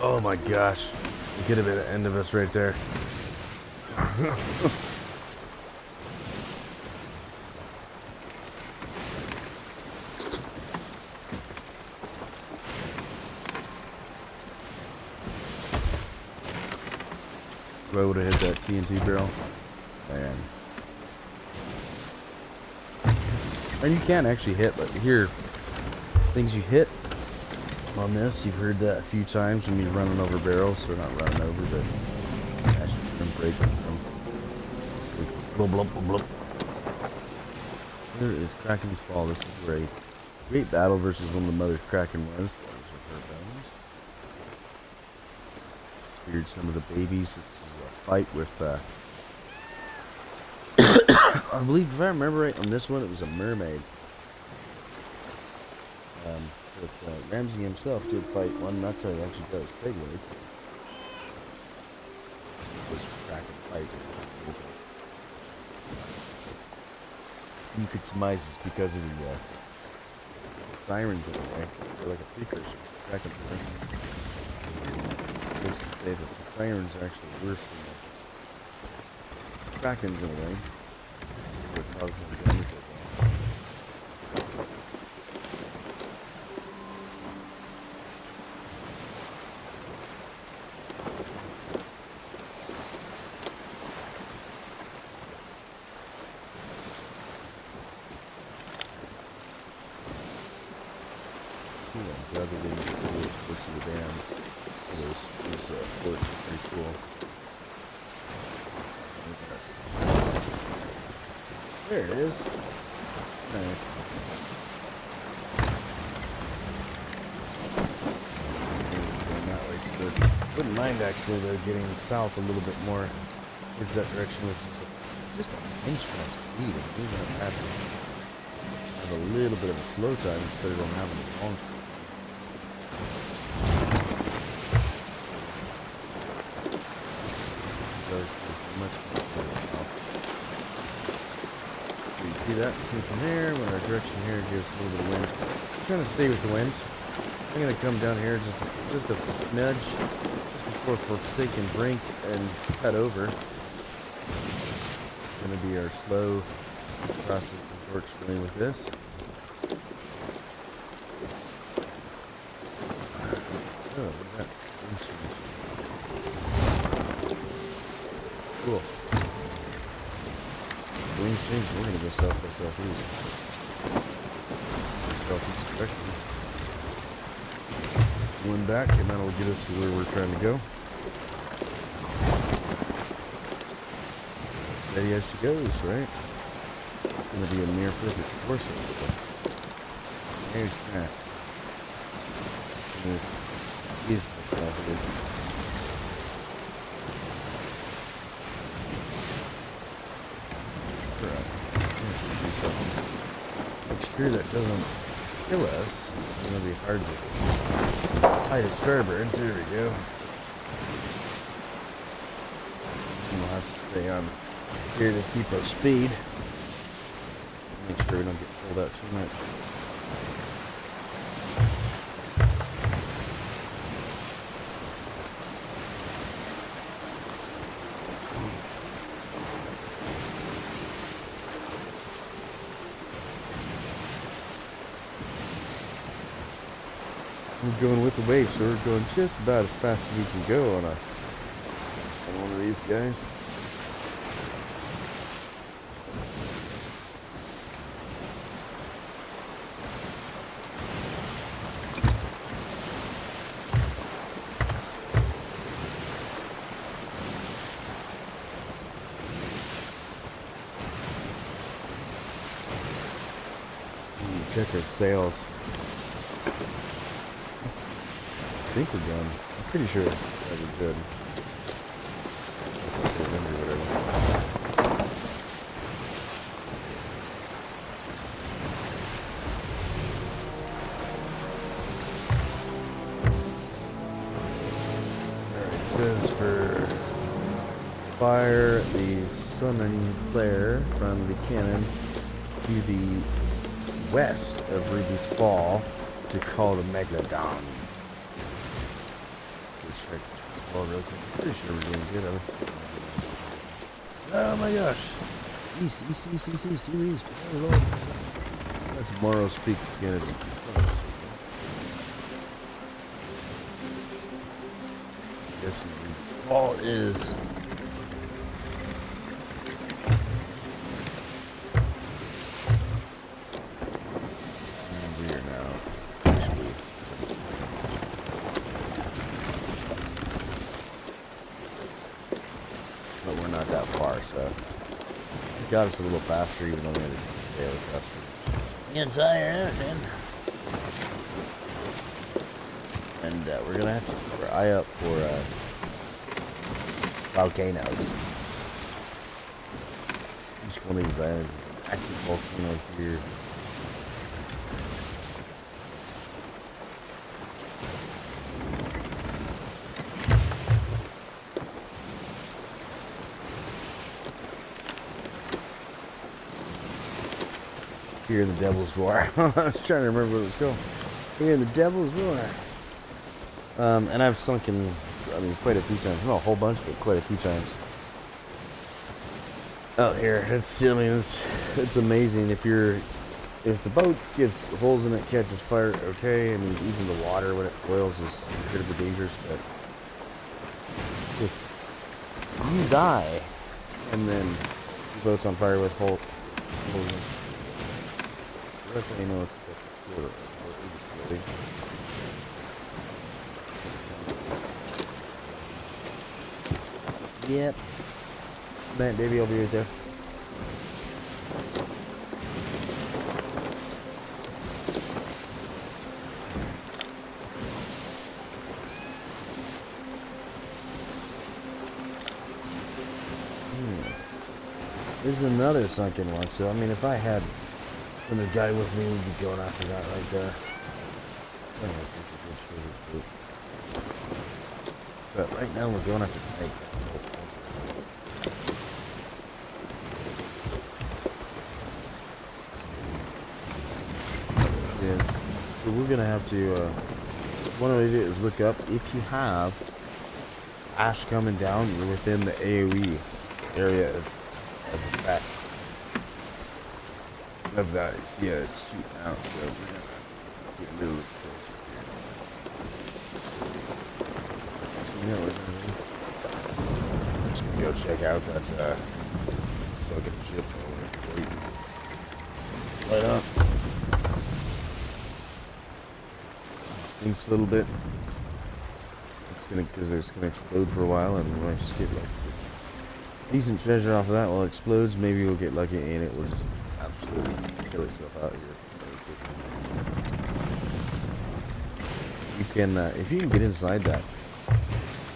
Oh my gosh. It could have been the end of us right there. If I would have hit that TNT barrel, man. And you can actually hit, but here, things you hit on this, you've heard that a few times when you're running over barrels, so not running over, but actually from breaking from. Blub, blub, blub, blub. Here is Kraken's Fall. This is where a great battle versus one of the mother Kraken was. That was with her bones. Speared some of the babies. This is a fight with, I believe, if I remember right, on this one, it was a mermaid. But Ramsey himself did fight one, and that's how he actually got his pig leg. It was a Kraken fight. You could surmise it's because of the sirens in a way. They're like a precursor. Kraken. Those can say that the sirens are actually worse than the Krakens in a way. They're causing them damage. Rather than those parts of the dam, those forts are pretty cool. There it is. Nice. Going that way, so wouldn't mind actually though getting south a little bit more towards that direction with just an inch more speed. And even if I have a little bit of a slow time instead of having a long time. You see that? From there, when our direction here gives a little bit of wind. I'm trying to stay with the wind. I'm going to come down here just a smidge, just before Forsaken Brink, and cut over. It's going to be our slow process, unfortunately, with this. Oh, look at that instrument. Cool. Wings change, we're going to go south by southeast. Southeast direction. One back, and that'll get us to where we're trying to go. Steady as she goes, right? It's going to be a near perfect course. There's that. He's the make sure that doesn't kill us. It's going to be hard to hide a starboard. There we go. And we'll have to stay on here to keep our speed. Make sure we don't get pulled out too much. We're going with the wave, so we're going just about as fast as we can go on one of these guys. Check our sails. I think we're done. I'm pretty sure that we're good. Whatever. fire the summoning flare from the cannon to the west of Ruby's Fall to call the Megalodon. Check real quick. Pretty sure we're doing good. Oh my gosh. East, due east. Oh Lord. That's Morrow's Peak Kennedy. Guess Ruby's Fall is. And we are now actually. But we're not that far, so it got us a little faster, even though we had to stay a little faster. Entire anything. And we're gonna have to keep our eye out for volcanoes. Each one of these islands is an active volcano here. Here in the Devil's Roar. I was trying to remember where it was going. Here in the Devil's Roar. And I've sunk in, I mean, quite a few times. Not a whole bunch, but quite a few times. Out here, it's amazing. If the boat gets holes in it, catches fire, okay. I mean, even the water when it boils is incredibly dangerous. But if you die, and then the boat's on fire with holes in it, that's how you know it's good. Yep. Man, baby, I'll be right there. There's another sunken one, so I mean, if I had another guy with me, we'd be going after that right there. I don't know if it's a good shooter, but right now we're going after Theives. Yes. So we're gonna have to. One way to do it is look up if you have ash coming down. You're within the AOE area of that. Of that, see, yeah, it's shooting out. So we're gonna get a little closer here. You know what we're just gonna go check out that fucking ship over there. Light up. Thinks a little bit. It's gonna, because it's gonna explode for a while, and we might just get like decent treasure off of that while it explodes. Maybe we'll get lucky and it will just absolutely kill itself out here. You can, if you can get inside that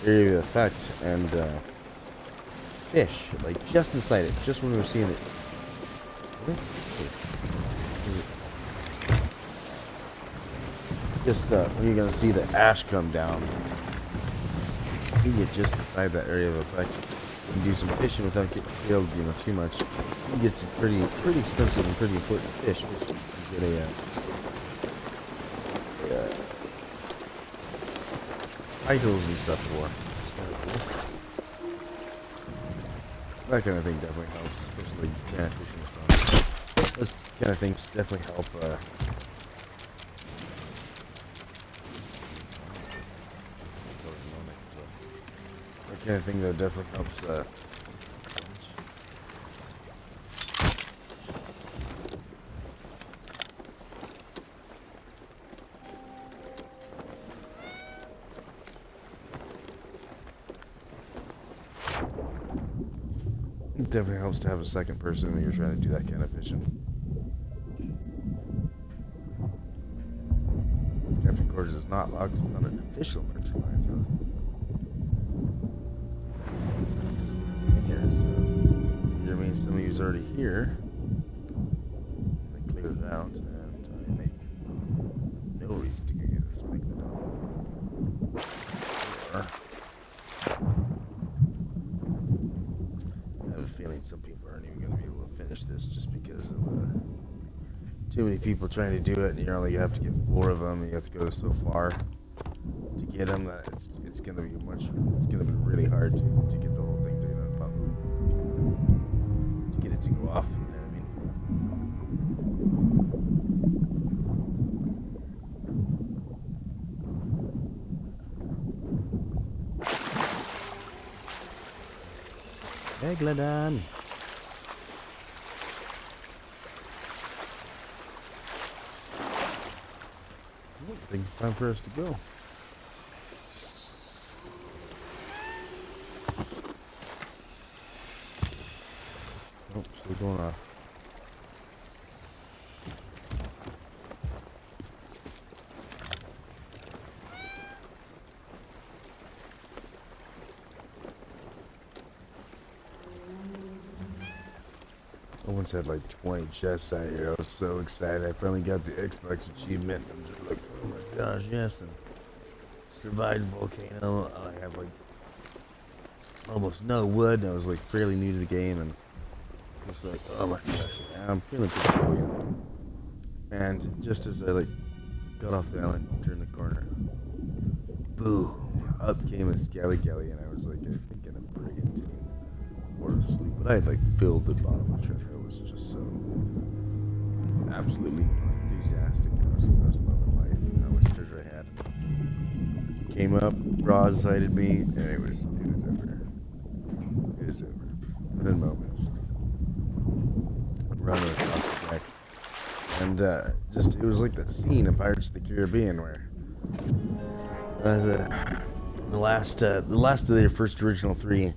area of effect and fish, like just inside it, just when we were seeing it. Just when you're gonna see the ash come down, you get just inside that area of effect. You can do some fishing without getting killed, you know, too much. You get some pretty expensive and pretty important fish. Which you can get titles and stuff for. That kind of thing definitely helps, especially kind of fishing stuff. This kind of things definitely help. That kind of thing though definitely helps. It definitely helps to have a second person when you're trying to do that kind of fishing. Captain Quarters is not locked. It's not an official merchant alliance. Here, so either means somebody who's already here. They clear it out, and I make no reason to go get this Megalodon. Or too many people trying to do it, and you only have to get 4 of them, and you have to go so far to get them. That it's gonna be really hard to get the whole thing to pop, to get it to go off. You know what I mean? Megalodon. I think it's time for us to go. Oh, still going off. I once had like 20 chests out here. I was so excited. I finally got the Xbox achievement. I'm just like, oh my gosh, yes. And survived volcano. I have like almost no wood. And I was like fairly new to the game, and I was like, oh my gosh, I'm feeling pretty good. And just as I like got off the island, turned the corner, boom! Up came a Scally Galley, and I was like, I think in a brigantine or asleep. But I had like filled the bottom of the treasure. I was just so absolutely enthusiastic. I was loving life and how much treasure I had. Came up, broadsided me, and it was over. It was over. Within moments. Running across the deck. And just it was like that scene in Pirates of the Caribbean where the last of their first original 3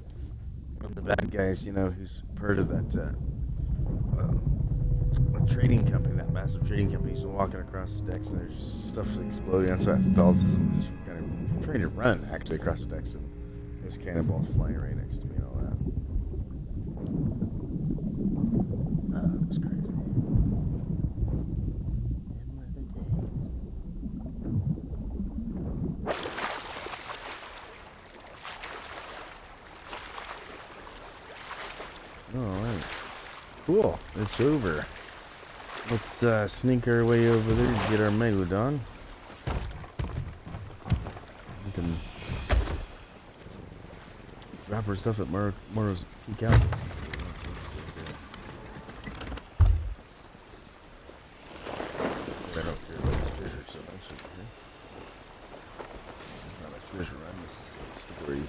of the bad guys, you know, who's part of that a trading company, that massive trading company. He's walking across the decks, and there's just stuff exploding. And so I felt as if I'm just kind of trying to run actually across the decks, and there's cannonballs flying right next to me and all that. It was crazy. Alright. Cool. It's over. Let's sneak our way over there and get our Megalodon. We can drop our stuff at Moro's Peak Out. I don't care about this treasure so much. This is not a treasure run, this is a story run.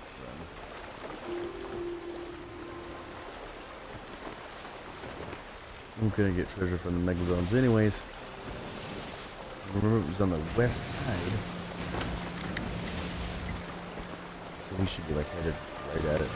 I'm gonna get treasure from the Megalodons anyways. Remember, it was on the west side. So we should be like headed right at it.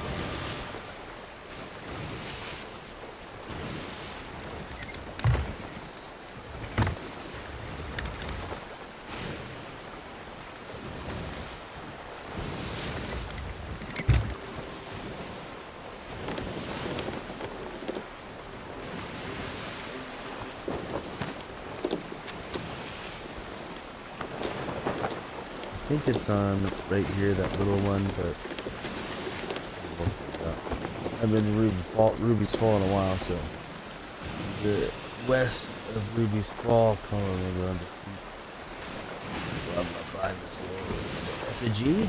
I think it's on right here, that little one, but I've been to Ruby's Fall in a while, so the west of Ruby's Fall, calling around the feet. I'm gonna buy this little effigy.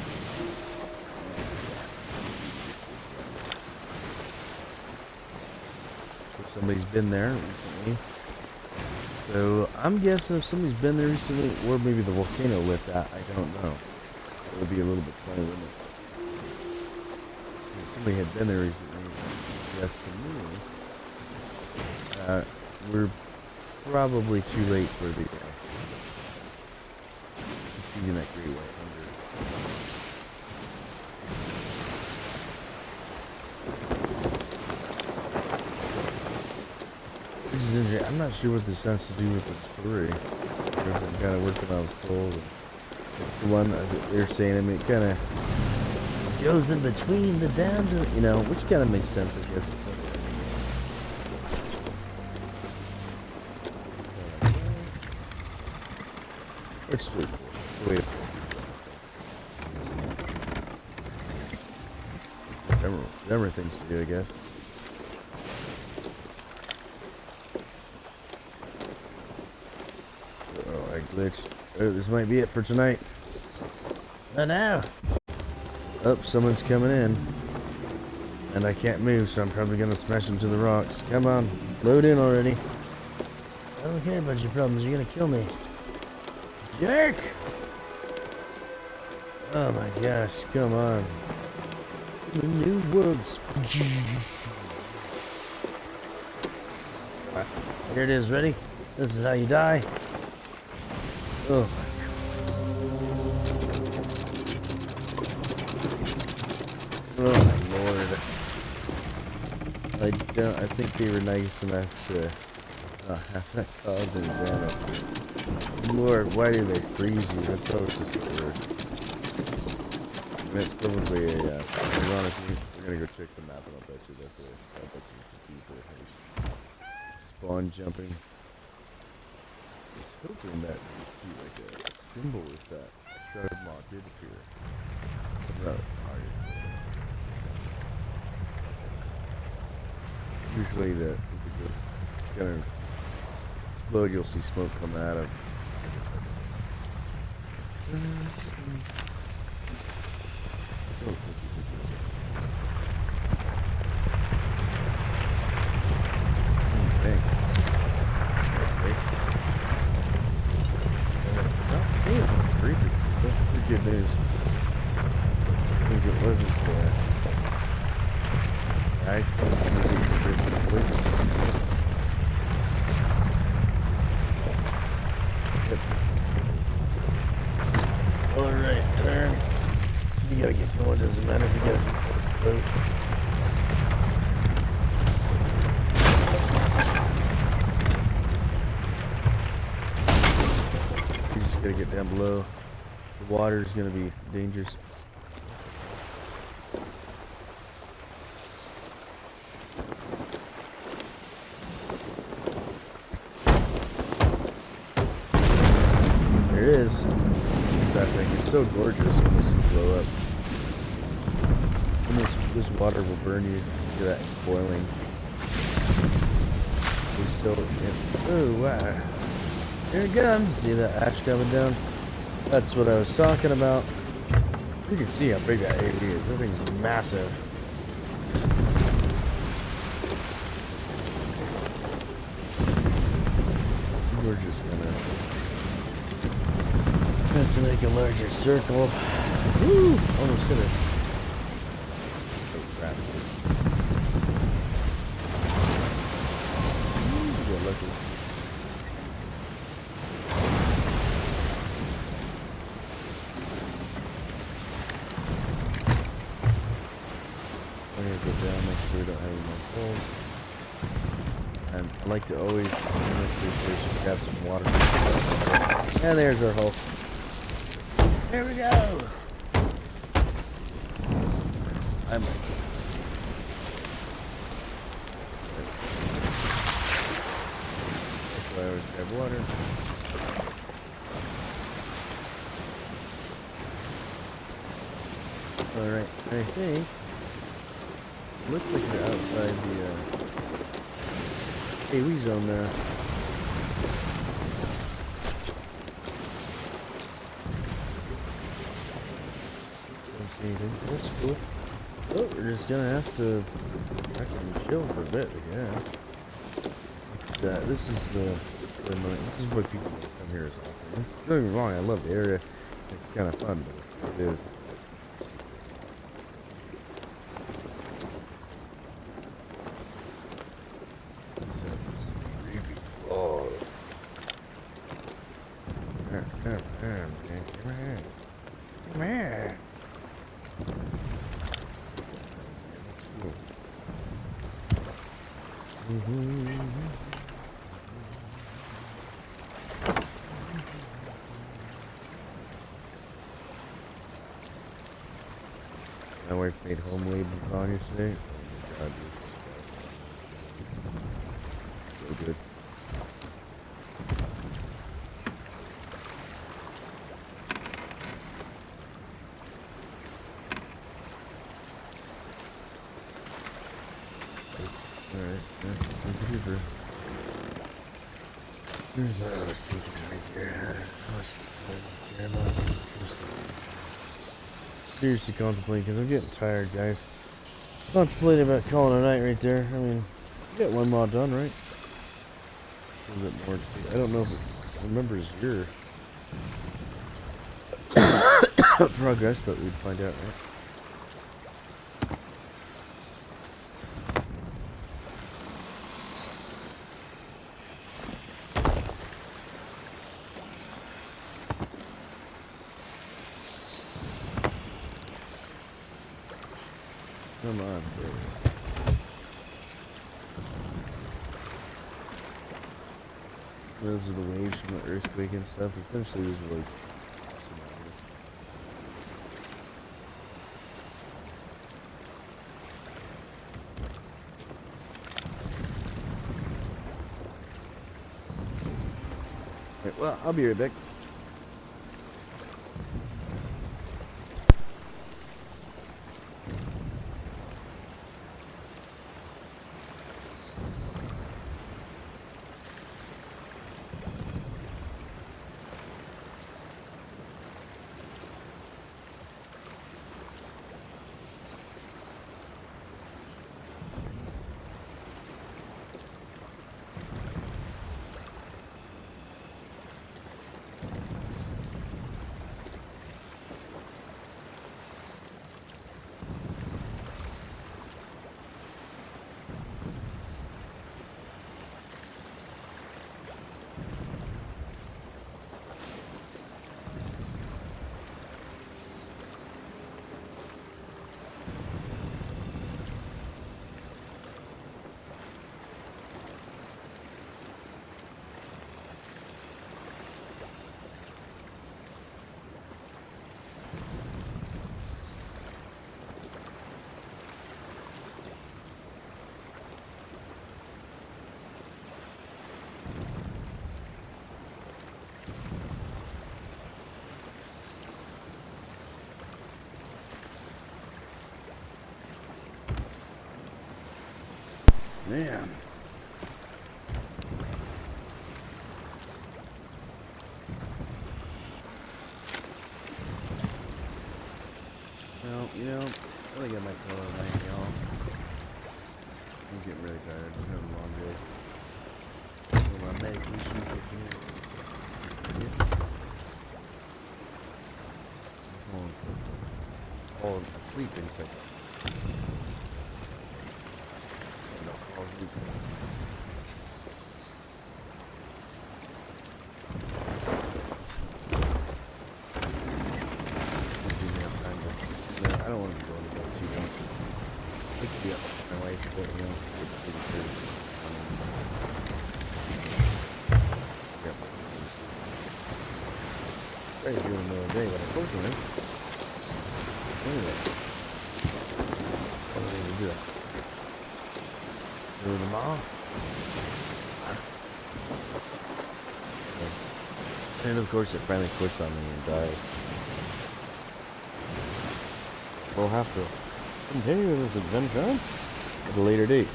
So somebody's been there recently. So I'm guessing if somebody's been there recently, or maybe the volcano lit that, I don't know. It would be a little bit funny, wouldn't it? If somebody had been there recently, yes to me. We're probably too late for the feeding that great white hunger. Which is interesting. I'm not sure what this has to do with the story. I'm kind of working on the soul. It's the one that they're saying. I mean, it kind of goes in between the down to, you know, which kind of makes sense, I guess. It's straightforward. It's the way to remember things to do, I guess. glitched. Oh, this might be it for tonight. Oh no! Oh, someone's coming in. And I can't move, so I'm probably gonna smash into the rocks. Come on, load in already. I don't care about your problems, you're gonna kill me. Jerk! Oh my gosh, come on. The new world's... Here it is, ready? This is how you die. Oh my lord. I think they were nice enough to have that cause any damage. Lord, why do they freeze you? That's always just weird. And it's probably a ironic. We're gonna go check the map and I'll bet you that's I'll bet you it's a deeper house. Spawn jumping. I was hoping that we'd see like a symbol with that Shrouded mod did appear. But usually if it just gonna explode, you'll see smoke come out of. Thanks. Not seeing it. That's pretty good news. I think it wasn't ice cream. Alright, turn. You gotta get going, doesn't matter if you gotta boat. You just gotta get down below. The water's gonna be dangerous. There it is. That thing. It's so gorgeous when this is blow up. And this water will burn you to that boiling. We still. Oh wow! Here it comes. See that ash coming down? That's what I was talking about. You can see how big that AV is. That thing's massive. We're just gonna have to make a larger circle. Woo! Almost hit it. So crap. Get lucky. I'm gonna go down, make sure we don't have any more holes. And I like to always, in this situation, grab some water. And there's our hole. There we go! I'm that's why I always grab water. Alright, I think looks like we're outside the AoE zone now. Don't see anything, so that's cool. Oh, we're just gonna have to actually chill for a bit, I guess. This is this is what people come here as often. Don't get me wrong, I love the area. It's kind of fun, but it is. Come here. My wife made homemade lasagna today. Oh my god, it's so good. Alright, that's the computer. There's those speakers right there. seriously contemplating, because I'm getting tired, guys. Contemplating about calling a night right there. I mean, we got one mod done, right? A little bit more. I don't know if it remembers your progress, but we'd find out, right? Come on, baby. Those are the waves from the earthquake and stuff. Essentially, these are like tsunamis. Right, well, I'll be right back. Man. Well, you know, I think I might call it a night, y'all. I'm getting really tired. I'm having a long day. So my medication kicking in. I'm falling asleep in a second. I don't want to be going to bed too long. I like to be up with my wife, but you know, it's pretty good. Trying to do it another day, but unfortunately, anyway, I'm going to do it. Do them all. And of course, it finally quits on me and dies. We'll have to continue this adventure at a later date.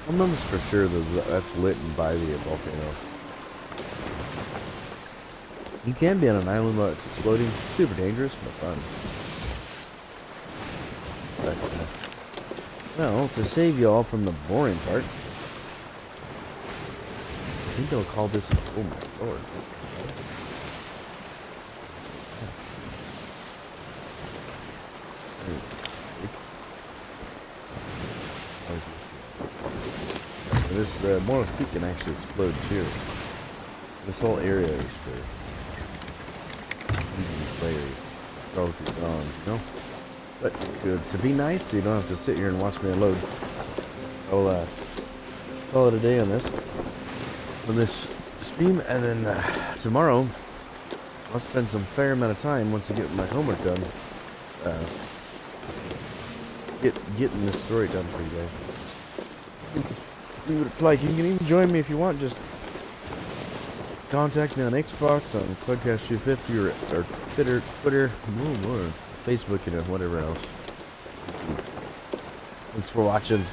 I'm almost for sure that that's lit by the volcano. You can be on an island while it's exploding. Super dangerous, but fun. But, well, to save you all from the boring part, I think I'll call this. Oh my lord. This Morris Peak can actually explode too. This whole area is for easy players. Go through gone, you know? But to be nice, so you don't have to sit here and watch me unload. I'll call it a day on this stream, and then tomorrow I'll spend some fair amount of time once I get my homework done. Getting this story done for you guys. See what it's like. You can even join me if you want. Just contact me on Xbox, on Clubcast 250, or Twitter, Facebook, whatever else. Thanks for watching.